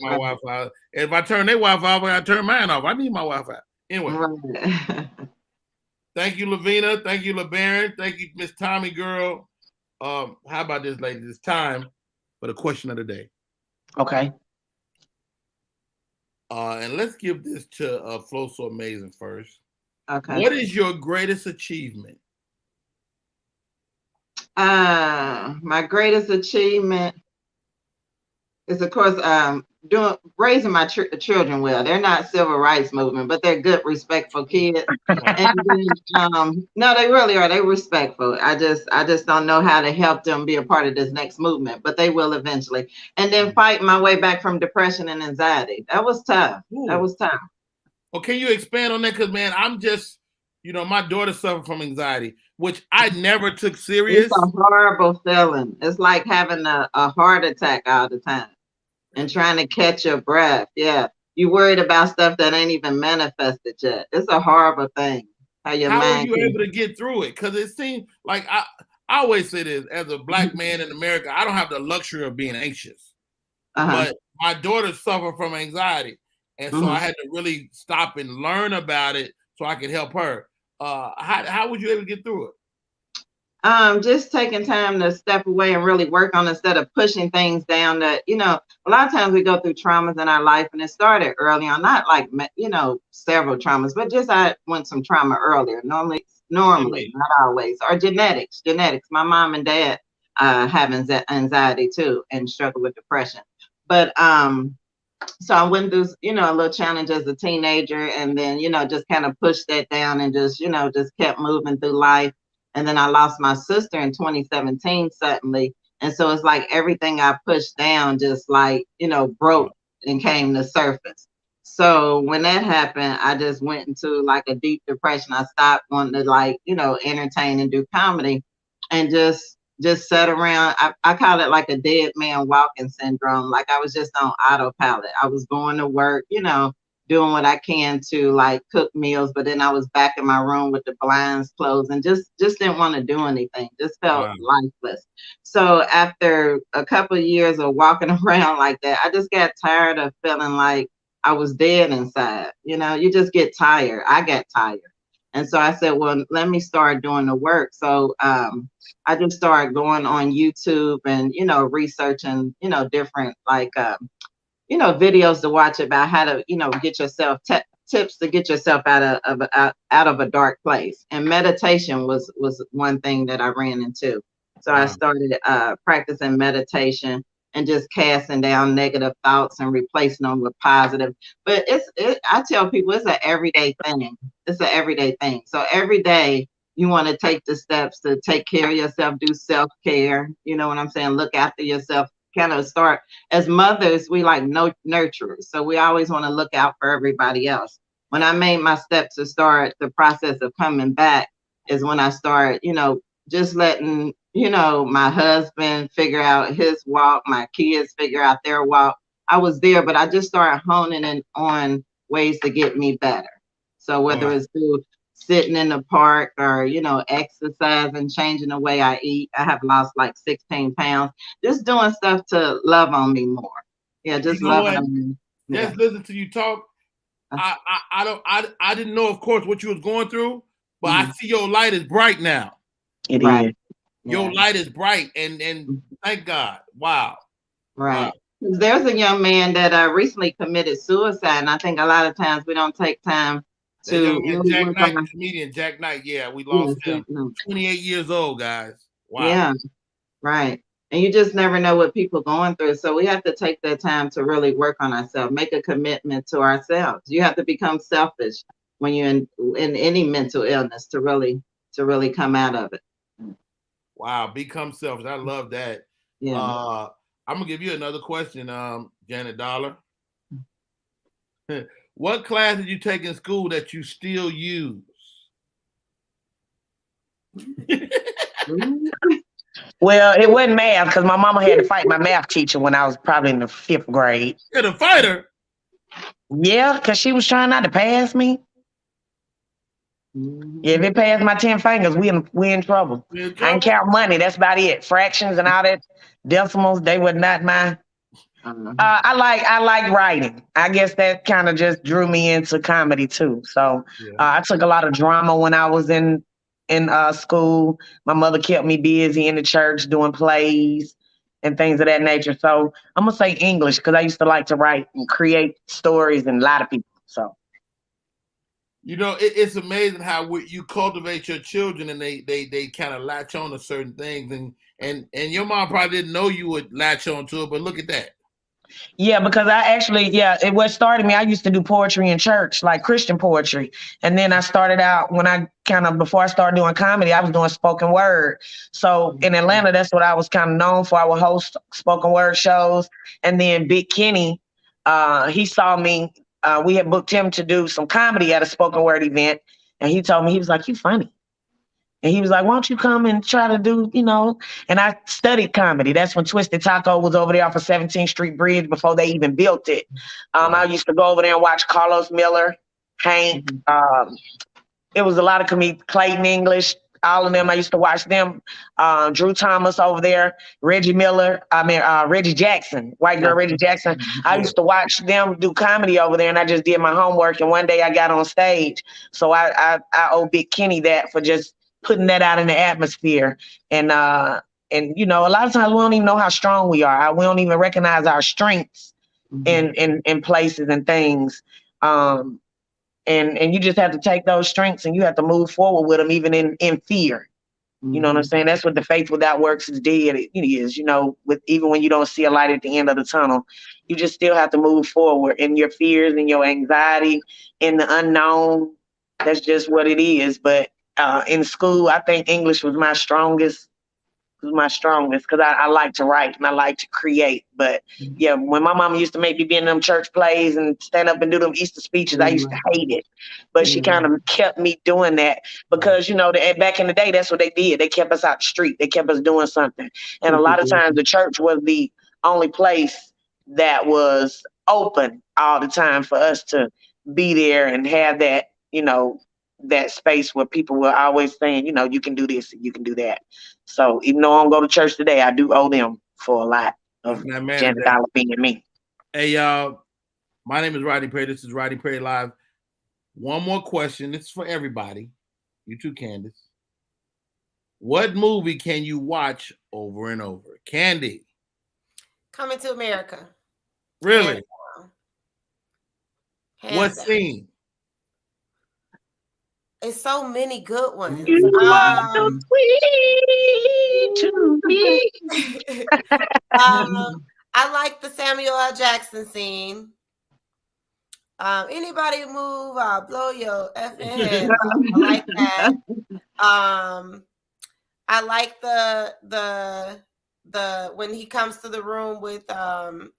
My Wi-Fi. If I turn their Wi-Fi off, I turn mine off. I need my Wi-Fi. Anyway. Thank you, Lavina. Thank you, LeBaron. Thank you, Miss Tommy Girl. How about this, ladies? It's time for the question of the day. Okay. And let's give this to Flow So Amazing first. Okay. What is your greatest achievement? My greatest achievement is, of course, raising my children well. They're not civil rights movement, but they're good, respectful kids. And then, no, they really are. They're respectful. I just don't know how to help them be a part of this next movement, but they will eventually. And then fight my way back from depression and anxiety. That was tough. Ooh. That was tough. Well, can you expand on that? Because, man, I'm just, my daughter suffered from anxiety, which I never took serious. It's a horrible feeling. It's like having a heart attack all the time. And trying to catch your breath. Yeah. You worried about stuff that ain't even manifested yet. It's a horrible thing. How are you able to get through it? Because it seems like I always say this, as a Black man in America, I don't have the luxury of being anxious. But my daughter suffered from anxiety. And so I had to really stop and learn about it so I could help her. How would you able to get through it? Just taking time to step away and really work on, instead of pushing things down that, a lot of times we go through traumas in our life, and it started early on, not like, several traumas, but just I went some trauma earlier. Normally, not always, or genetics. My mom and dad have anxiety too and struggle with depression. But so I went through, a little challenge as a teenager, and then, just kind of pushed that down and just, just kept moving through life. And then I lost my sister in 2017 suddenly. And so it's like everything I pushed down just like, broke and came to surface. So when that happened, I just went into like a deep depression. I stopped wanting to like, entertain and do comedy, and just sat around. I call it like a dead man walking syndrome. Like I was just on autopilot. I was going to work, doing what I can to like cook meals, but then I was back in my room with the blinds closed and just didn't want to do anything. Just felt lifeless. So after a couple of years of walking around like that, I just got tired of feeling like I was dead inside. You just get tired. I got tired. And so I said, well, let me start doing the work. So I just started going on YouTube and, researching, different like, videos to watch about how to, get yourself tips to get yourself out of a dark place. And meditation was one thing that I ran into. So I started practicing meditation and just casting down negative thoughts and replacing them with positive. But I tell people it's an everyday thing. It's an everyday thing. So every day you want to take the steps to take care of yourself, do self-care. You know what I'm saying? Look after yourself. Kind of start as mothers, we like nurturers. So we always want to look out for everybody else. When I made my step to start the process of coming back is when I started, just letting, my husband figure out his walk, my kids figure out their walk. I was there, but I just started honing in on ways to get me better. So whether it's through sitting in the park or, exercising, changing the way I eat. I have lost like 16 pounds. Just doing stuff to love on me more. Yeah, just loving on me. Just listen to you talk. I didn't know, of course, what you was going through, but I see your light is bright now. It is. Your light is bright, and thank God. Wow. Right. Wow. There's a young man that recently committed suicide, and I think a lot of times we don't take time to Jack Knight, the comedian Jack Knight. Yeah, we lost him. 28 years old, guys. Wow. Yeah, right. And you just never know what people are going through. So we have to take that time to really work on ourselves, make a commitment to ourselves. You have to become selfish when you're in any mental illness to really come out of it. Wow, become selfish. I love that. Yeah. I'm gonna give you another question, Janet Dollar. What class did you take in school that you still use? Well, it wasn't math because my mama had to fight my math teacher when I was probably in the 5th grade. You're the fighter? Yeah, because she was trying not to pass me. Yeah, if it passed my 10 fingers, we in trouble. I can count money. That's about it. Fractions and all that decimals, they were not my. I like writing. I guess that kind of just drew me into comedy too. So I took a lot of drama when I was in school. My mother kept me busy in the church doing plays and things of that nature. So I'm gonna say English because I used to like to write and create stories and lie to people. So. It's amazing how you cultivate your children and they kind of latch on to certain things, and your mom probably didn't know you would latch on to it, but look at that. Yeah, because what started me, I used to do poetry in church, like Christian poetry. And then I started out before I started doing comedy, I was doing spoken word. So in Atlanta, that's what I was kind of known for. I would host spoken word shows. And then Big Kenny, he saw me. We had booked him to do some comedy at a spoken word event. And he told me, he was like, "You funny." And he was like, "Why don't you come and try to do, And I studied comedy. That's when Twisted Taco was over there off of 17th Street Bridge before they even built it. I used to go over there and watch Carlos Miller, Hank. It was a lot of comedians, Clayton English, all of them. I used to watch them. Drew Thomas over there, Reggie Jackson, white girl Reggie Jackson. I used to watch them do comedy over there, and I just did my homework. And one day I got on stage. So I owe Big Kenny that for just putting that out in the atmosphere. And a lot of times we don't even know how strong we are. We don't even recognize our strengths in places and things. And you just have to take those strengths and you have to move forward with them even in fear. You know what I'm saying? That's what the faith without works is dead. It is, with even when you don't see a light at the end of the tunnel, you just still have to move forward in your fears and your anxiety in the unknown. That's just what it is. But in school, I think English was my strongest because I like to write and I like to create. But yeah, when my mama used to make me be in them church plays and stand up and do them Easter speeches, I used to hate it. But she kind of kept me doing that because, back in the day, that's what they did. They kept us out the street. They kept us doing something. And a lot of times the church was the only place that was open all the time for us to be there and have that, that space where people were always saying, you can do this and you can do that. So even though I don't go to church today, I do owe them for a lot of Janet Dollar being me. Hey, y'all. My name is Rodney Perry. This is Rodney Perry Live. One more question. This is for everybody. You too, Candace. What movie can you watch over and over? Candy. Coming to America. Really? What scene? It's so many good ones. You are so sweet to me. I like the Samuel L. Jackson scene. Anybody move, I'll blow your effing head off. I like that. I like the when he comes to the room with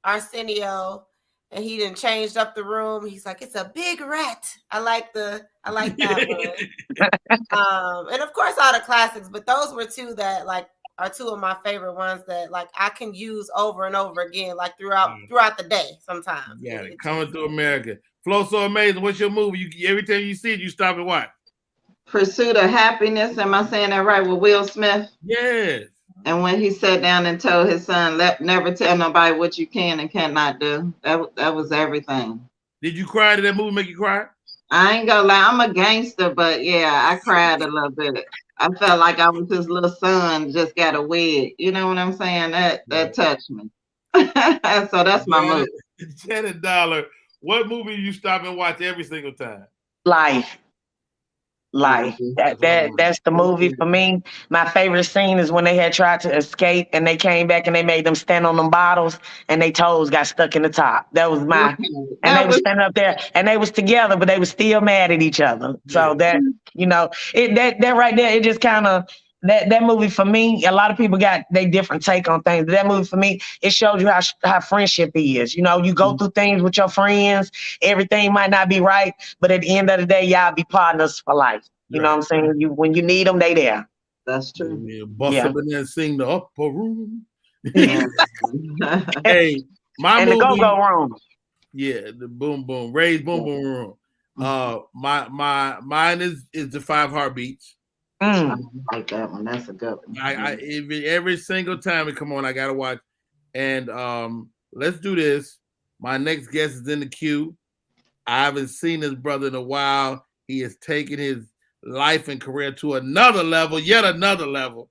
Arsenio and he done changed up the room. He's like, it's a big rat. I like that one. And of course all the classics, but those were two that are two of my favorite ones that I can use over and over again, throughout the day sometimes. Yeah, Coming to America. Flow So Amazing. What's your movie? Every time you see it, you stop and watch. Pursuit of Happiness. Am I saying that right? With Will Smith? Yes. And when he sat down and told his son, never tell nobody what you can and cannot do. That was everything. Did you cry? Did that movie make you cry? I ain't gonna lie, I'm a gangster, but yeah, I cried a little bit. I felt like I was his little son, just got a wig. You know what I'm saying? That touched me. So that's my movie. Janet Dollar, what movie you stop and watch every single time? Life. That's the movie for me. My favorite scene is when they had tried to escape and they came back and they made them stand on them bottles and their toes got stuck in the top. That was and they were standing up there and they was together, but they were still mad at each other. So that right there, it just kind of that movie for me. A lot of people got their different take on things. But that movie for me, it shows you how friendship is. You go through things with your friends. Everything might not be right, but at the end of the day, y'all be partners for life. You know what I'm saying? When you need them, they there. That's true. Bust up and then sing the upper room. Hey, and movie, the go-go room. Yeah, the boom boom, Ray's boom boom room. Mine is the 5 Heartbeats. I like that one. That's a good one. Every single time we come on, I gotta watch. And let's do this. My next guest is in the queue. I haven't seen this brother in a while. He has taken his life and career to yet another level.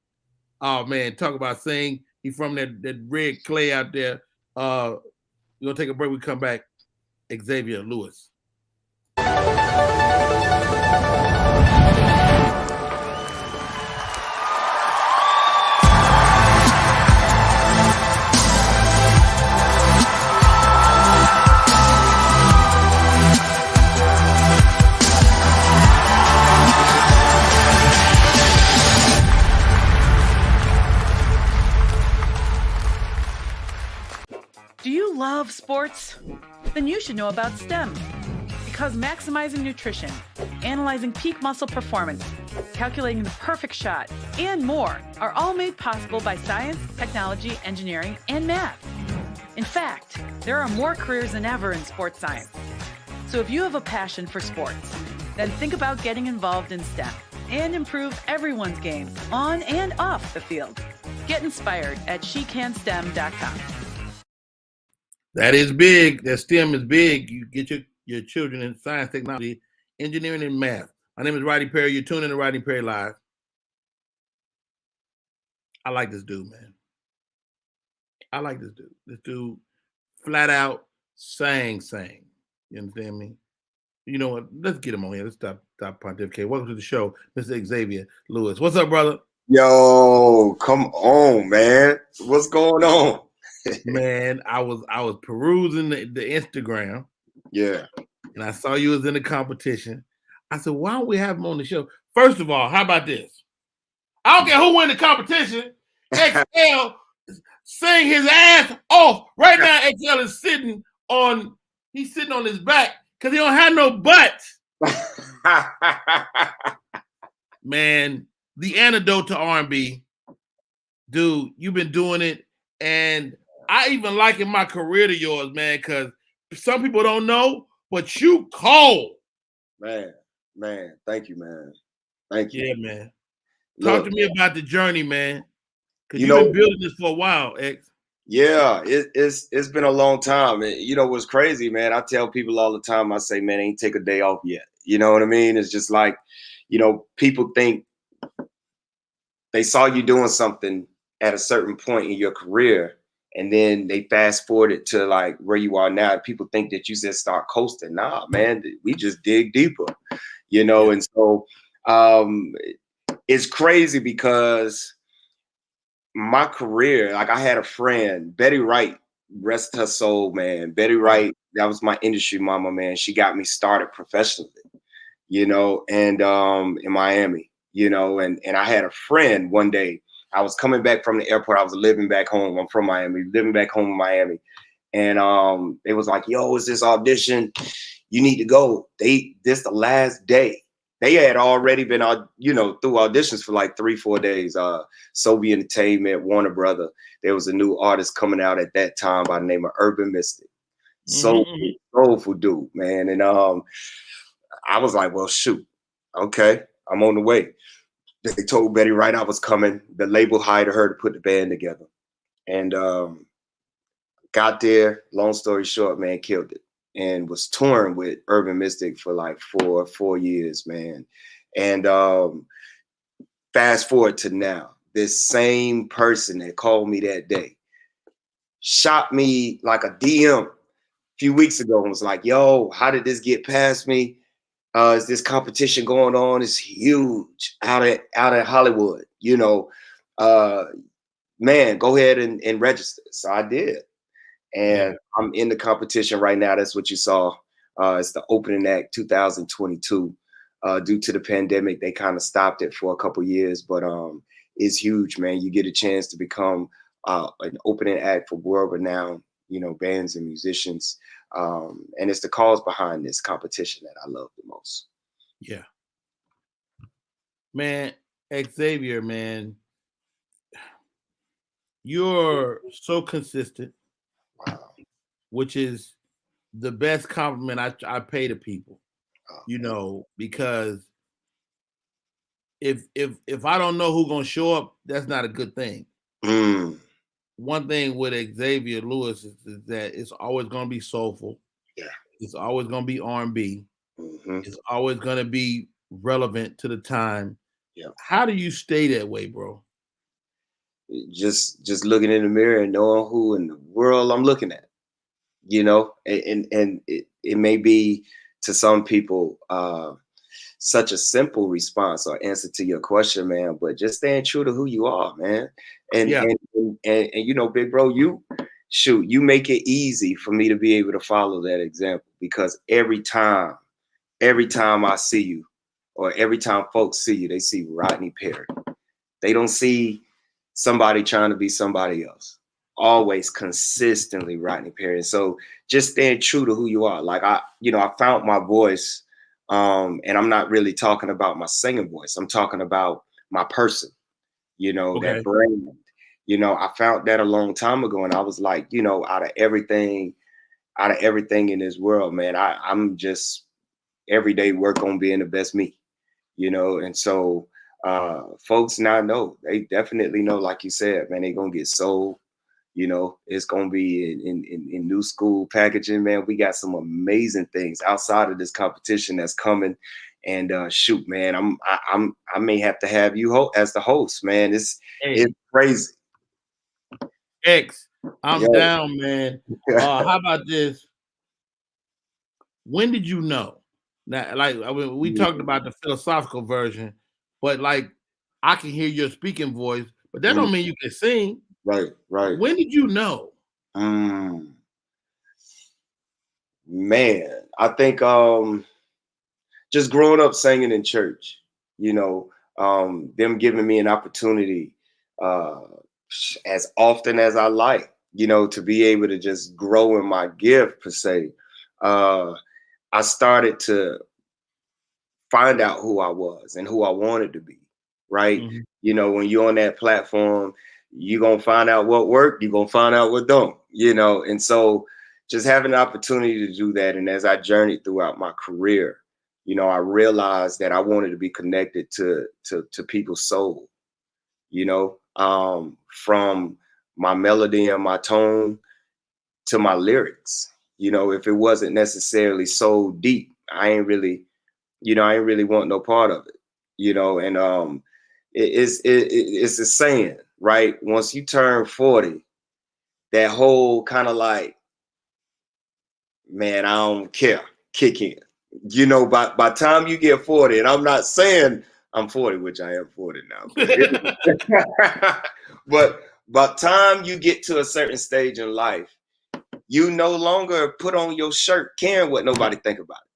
Oh man, talk about sing. He's from that red clay out there. We're gonna take a break. We come back. Xavier Lewis. Do you love sports? Then you should know about STEM. Because maximizing nutrition, analyzing peak muscle performance, calculating the perfect shot, and more are all made possible by science, technology, engineering, and math. In fact, there are more careers than ever in sports science. So if you have a passion for sports, then think about getting involved in STEM and improve everyone's game on and off the field. Get inspired at SheCanSTEM.com. That is big. That STEM is big. You get your children in science, technology, engineering, and math. My name is Rodney Perry. You're tuning in to Rodney Perry Live. I like this dude, man. I like this dude. This dude flat out sang. You understand me? You know what? Let's get him on here. Let's stop pontificate. Welcome to the show, Mr. Xavier Lewis. What's up, brother? Yo, come on, man. What's going on? Man, I was perusing the Instagram. Yeah. And I saw you was in the competition. I said, why don't we have him on the show? First of all, how about this? I don't care who win the competition. XL sing his ass off. Right now, XL is sitting on his back because he don't have no butt. Man, the antidote to R&B, dude, you've been doing it. And I even liken my career to yours, man, because some people don't know, but you cold. Man, thank you, man. Thank you. Yeah, man. Talk to me about the journey, man. Because you've been building this for a while, X. Yeah, it's been a long time. You know what's crazy, man? I tell people all the time, I say, man, I ain't take a day off yet. You know what I mean? It's just like, people think they saw you doing something at a certain point in your career, and then they fast forwarded to like where you are now. People think that you just start coasting. Nah, man, we just dig deeper, And so it's crazy because my career, like I had a friend, Betty Wright, rest her soul, man. Betty Wright, that was my industry mama, man. She got me started professionally, and in Miami, and I had a friend one day. I was coming back from the airport. I was living back home. I'm from Miami, living back home in Miami. And it was like, yo, it's this audition. You need to go. This the last day. They had already been, through auditions for like 3-4 days. Sobe Entertainment, Warner Brother. There was a new artist coming out at that time by the name of Urban Mystic. Soulful dude, man. And I was like, well, shoot. Okay, I'm on the way. They told Betty Wright I was coming. The label hired her to put the band together. And got there, long story short, man, killed it. And was touring with Urban Mystic for like four years, man. And fast forward to now, this same person that called me that day shot me like a DM a few weeks ago and was like, yo, how did this get past me? Is this competition going on? It's huge out at Hollywood, man, go ahead and register. So I did. And I'm in the competition right now. That's what you saw. It's the opening act 2022. Due to the pandemic, they kind of stopped it for a couple years, but it's huge, man. You get a chance to become an opening act for world-renowned, bands and musicians. And it's the cause behind this competition that I love the most. Yeah. Man, Xavier, man, you're so consistent. Wow. Which is the best compliment I pay to people, because if I don't know who's gonna show up, that's not a good thing. One thing with Xavier Lewis is that it's always gonna be soulful. Yeah. It's always gonna be R&B. Mm-hmm. It's always gonna be relevant to the time. Yeah. How do you stay that way, bro? Just looking in the mirror and knowing who in the world I'm looking at. And it may be to some people such a simple response or answer to your question, man, but just staying true to who you are, man. And big bro, you make it easy for me to be able to follow that example, because every time I see you, or every time folks see you, they see Rodney Perry. They don't see somebody trying to be somebody else. Always consistently Rodney Perry. So just staying true to who you are. Like I found my voice, and I'm not really talking about my singing voice. I'm talking about my person, that brand. I found that a long time ago, and I was like, out of everything in this world, man, I'm just every day work on being the best me, and so folks now know, they definitely know, like you said, man, they gonna get sold. It's gonna be in new school packaging, man. We got some amazing things outside of this competition that's coming. And shoot, man, I may have to have you as the host, man. It's crazy. X, I'm down, man. How about this? When did you know? Now, like we talked about the philosophical version, but like I can hear your speaking voice, but that don't mean you can sing. Right. When did you know? Man, I think just growing up singing in church, them giving me an opportunity as often as I like, to be able to just grow in my gift per se. I started to find out who I was and who I wanted to be, right? Mm-hmm. When you're on that platform, you're going to find out what worked, you're going to find out what don't, and so just having the opportunity to do that. And as I journeyed throughout my career, I realized that I wanted to be connected to people's soul, from my melody and my tone to my lyrics. If it wasn't necessarily so deep, I ain't really want no part of it, and it's a saying, right? Once you turn 40, that whole kind of like, man, I don't care, kick in. By time you get 40, and I'm not saying I'm 40, which I am 40 now. But by time you get to a certain stage in life, you no longer put on your shirt caring what nobody think about it.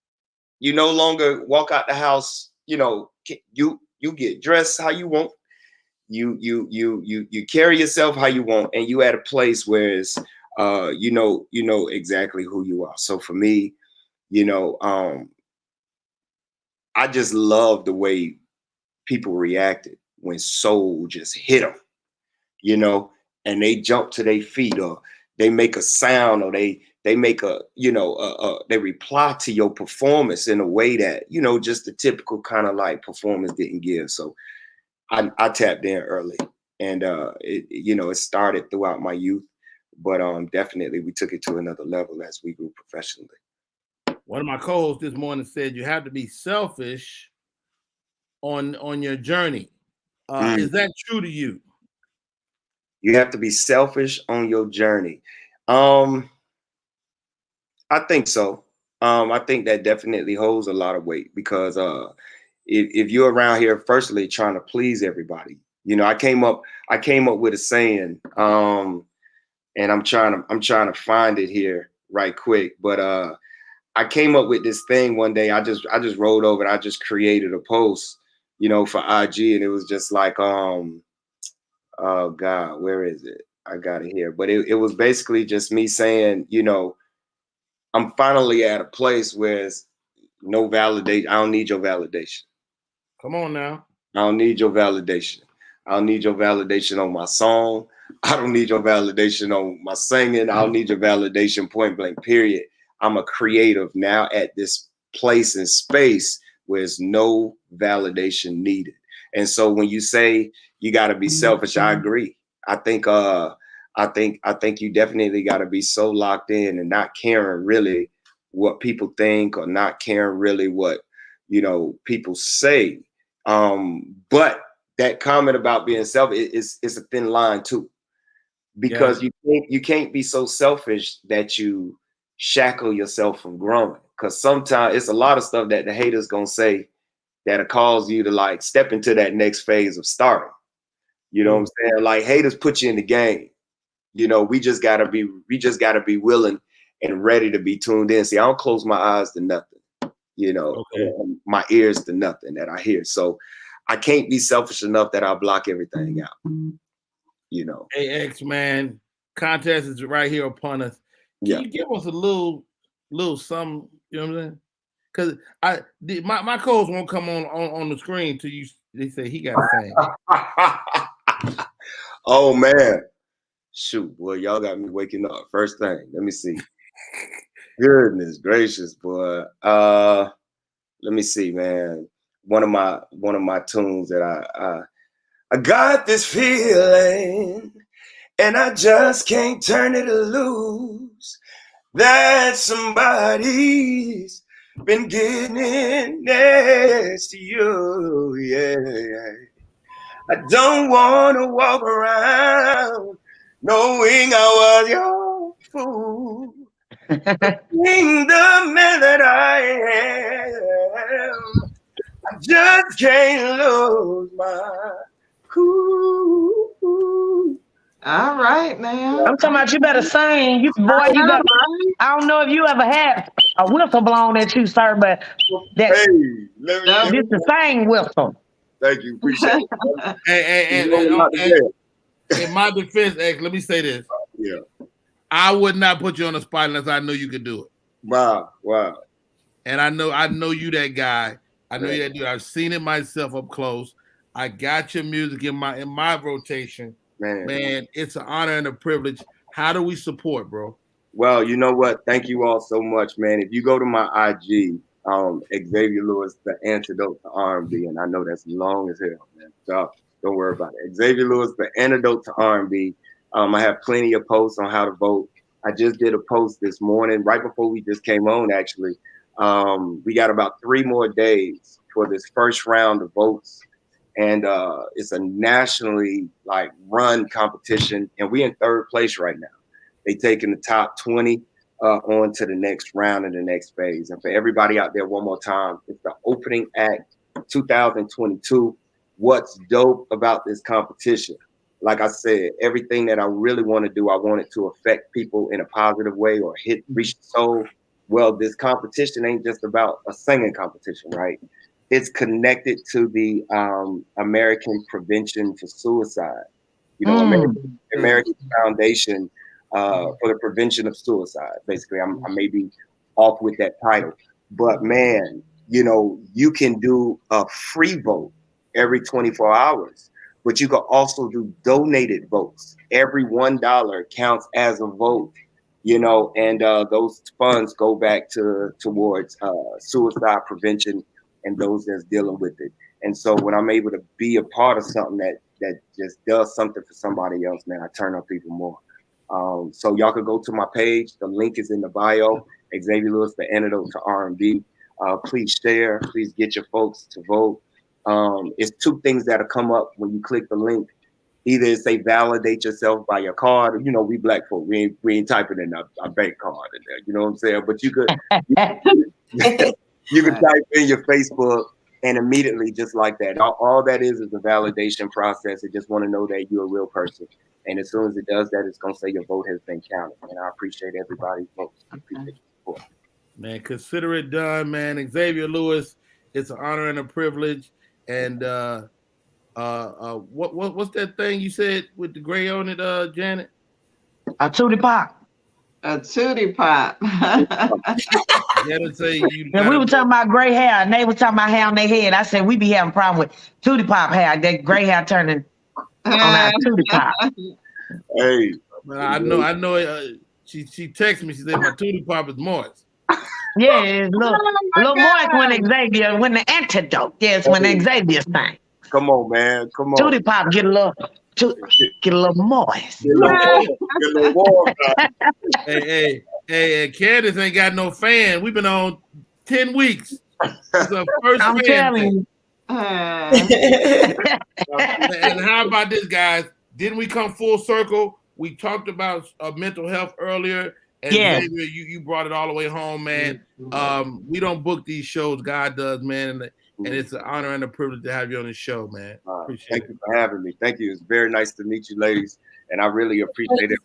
You no longer walk out the house, you get dressed how you want. You carry yourself how you want, and you at a place where it's you know exactly who you are. So for me, I just love the way people reacted when soul just hit them, and they jump to their feet, or they make a sound, or they make a, they reply to your performance in a way that, just the typical kind of like performance didn't give. So I tapped in early, and it started throughout my youth, but definitely we took it to another level as we grew professionally. One of my co-hosts this morning said you have to be selfish on your journey. Is that true to you? You have to be selfish on your journey. I think so. I think that definitely holds a lot of weight, because if you're around here, firstly, trying to please everybody, I came up with a saying, and I'm trying to find it here right quick, but I came up with this thing one day. I just rolled over and I just created a post, for IG, and it was just like, oh God, where is it? I got it here. But it was basically just me saying, I'm finally at a place where it's no validation. I don't need your validation. Come on now. I don't need your validation. I don't need your validation on my song. I don't need your validation on my singing. I don't need your validation, point blank, period. I'm a creative now at this place and space where there's no validation needed. And so when you say you got to be selfish, I agree. I think you definitely got to be so locked in and not caring really what people think, or not caring really what, people say. But that comment about being selfish is a thin line too, because you can't be so selfish that you shackle yourself from growing. Because sometimes it's a lot of stuff that the haters gonna say that'll cause you to like step into that next phase of starting. You know what I'm saying? Like, haters put you in the game. We just gotta be willing and ready to be tuned in. See, I don't close my eyes to nothing, my ears to nothing that I hear. So I can't be selfish enough that I block everything out. Hey, X, man, contest is right here upon us. Can you give us a little something? You know what I'm saying? Because my co-host won't come on the screen till they say he got a thing. Oh man, shoot, boy, y'all got me waking up. First thing, let me see. Goodness gracious, boy. Let me see, man. One of my tunes that I got this feeling, and I just can't turn it loose, that somebody's been getting in next to you. Yeah. I don't want to walk around knowing I was your fool. Being the man that I am, I just can't lose my All right, now. I'm talking about you better sing. You boy, you better. I don't know if you ever had a whistle blown at you, sir, but that Hey, this the same whistle. thank you. Appreciate it. Hey, in my defense, X, let me say this. Yeah. I would not put you on the spot unless I knew you could do it. Wow. And I know you that guy. I know you that dude. I've seen it myself up close. I got your music in my rotation. Man, it's an honor and a privilege. How do we support, bro? Well, you know what? Thank you all so much, man. If you go to my IG, Xavier Lewis, the antidote to R&B, and I know that's long as hell, man. So don't worry about it. Xavier Lewis, the antidote to R&B. I have plenty of posts on how to vote. I just did a post this morning, right before we just came on, actually. We got about 3 more days for this first round of votes. And it's a nationally run competition. And we're in 3rd place right now. They taking the top 20 on to the next round and the next phase. And for everybody out there, one more time, it's the opening act 2022. What's dope about this competition? Like I said, everything that I really want to do, I want it to affect people in a positive way or reach the soul. Well, this competition ain't just about a singing competition, right? It's connected to the American Prevention for Suicide. You know, American Foundation for the Prevention of Suicide. Basically, I may be off with that title. But man, you know, you can do a free vote every 24 hours. But you can also do donated votes. Every $1 counts as a vote. You know, and those funds go back towards suicide prevention and those that's dealing with it. And so when I'm able to be a part of something that just does something for somebody else, man, I turn up even more. So y'all can go to my page. The link is in the bio. Xavier Lewis, the antidote to R&B. Please share. Please get your folks to vote. It's 2 things that'll come up when you click the link. Either say validate yourself by your card. You know, we black folk, we ain't typing in a bank card in there. You know what I'm saying? But you could you could type in your Facebook and immediately just like that. All that is a validation process. It just want to know that you're a real person. And as soon as it does that, it's gonna say your vote has been counted. And I appreciate everybody's votes. I appreciate your support. Man, consider it done, man. Xavier Lewis, it's an honor and a privilege. And what's that thing you said with the gray on it, Janet? A tootie pop. A tootie pop. Say and we were talking about gray hair, and they were talking about hair on their head. I said we be having a problem with tootie pop hair. That gray hair turning on our tootie pop. Hey, I know. She texted me. She said my tootie pop is moist. Yeah, it's a little moist when the antidote. Yes, when Xavier's thing. Come on, man. Come on. Tootie pop get a little moist. Get a little warm. Hey, Candace ain't got no fan. We've been on 10 weeks. It's our first I'm telling you. And how about this, guys? Didn't we come full circle? We talked about mental health earlier. And Xavier, you brought it all the way home, man. We don't book these shows. God does, man. And it's an honor and a privilege to have you on the show, man. Thank you for having me. Thank you. It's very nice to meet you, ladies. And I really appreciate it.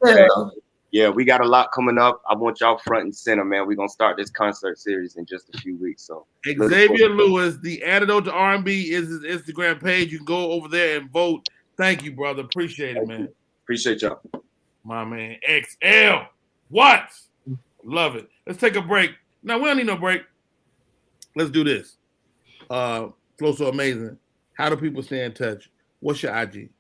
Yeah, we got a lot coming up. I want y'all front and center, man. We're going to start this concert series in just a few weeks. So Xavier Lewis, the antidote to R&B is his Instagram page. You can go over there and vote. Thank you, brother. Appreciate it, man. Appreciate y'all. My man, XL. What? Love it. Let's take a break. No, we don't need no break. Let's do this. Flow So Amazing. How do people stay in touch? What's your IG?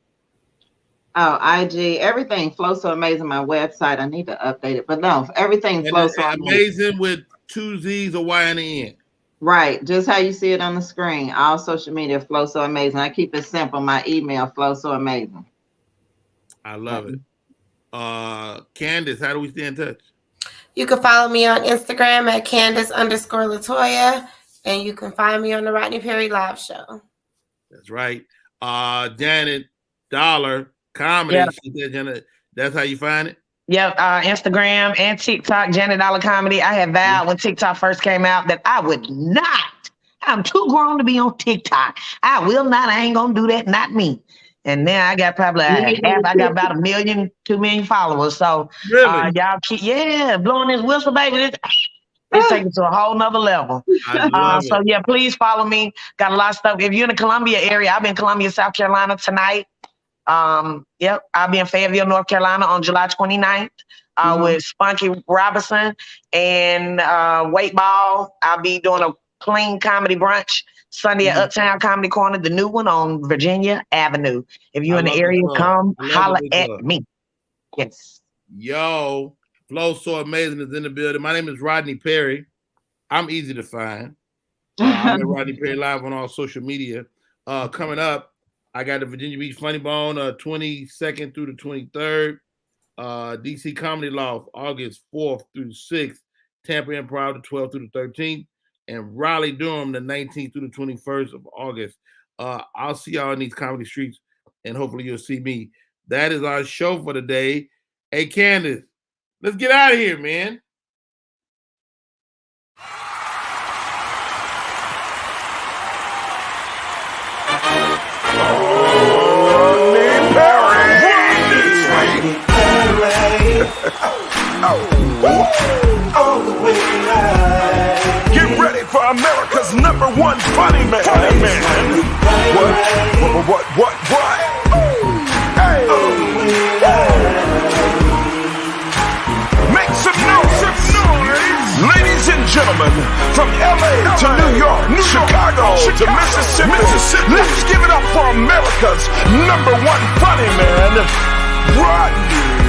Oh, IG. Everything Flow So Amazing. My website. I need to update it. But no, everything Flow So Amazing with 2 Z's or Y in the end. Right. Just how you see it on the screen. All social media Flow So Amazing. I keep it simple. My email, Flow So Amazing. I love it. Candace, how do we stay in touch? You can follow me on Instagram at Candace_Latoya, and you can find me on the Rodney Perry Live Show. That's right. Janet Dollar Comedy. Yep. That's how you find it? Yep. Instagram and TikTok, Janet Dollar Comedy. I had vowed when TikTok first came out that I would not. I'm too grown to be on TikTok. I will not. I ain't going to do that. Not me. And now I got probably I got about 1 million, 2 million followers. So Really? y'all keep blowing this whistle, baby. It's taking it to a whole nother level. I love So it. please follow me. Got a lot of stuff. If you're in the Columbia area, I'll be in Columbia, South Carolina tonight. I'll be in Fayetteville, North Carolina on July 29th with Spunky Robinson and Wait Ball. I'll be doing a clean comedy brunch Sunday at Uptown Comedy Corner, the new one on Virginia Avenue. If you're in the area, come holler at me. Yes. Yo, Flow So Amazing is in the building. My name is Rodney Perry. I'm easy to find. I'm at Rodney Perry Live on all social media. Coming up, I got the Virginia Beach Funny Bone 22nd through the 23rd. DC Comedy Loft August 4th through the 6th. Tampa Improv the 12th through the 13th. And Raleigh Durham the 19th through the 21st of August. I'll see y'all in these comedy streets, and hopefully you'll see me. That is our show for the day. Hey, Candace, let's get out of here, man. Get ready for America's #1 funny man. What? Hey. Make some noise. Ladies and gentlemen, from LA to New York, Chicago to Mississippi, let's give it up for America's #1 funny man, Rodney.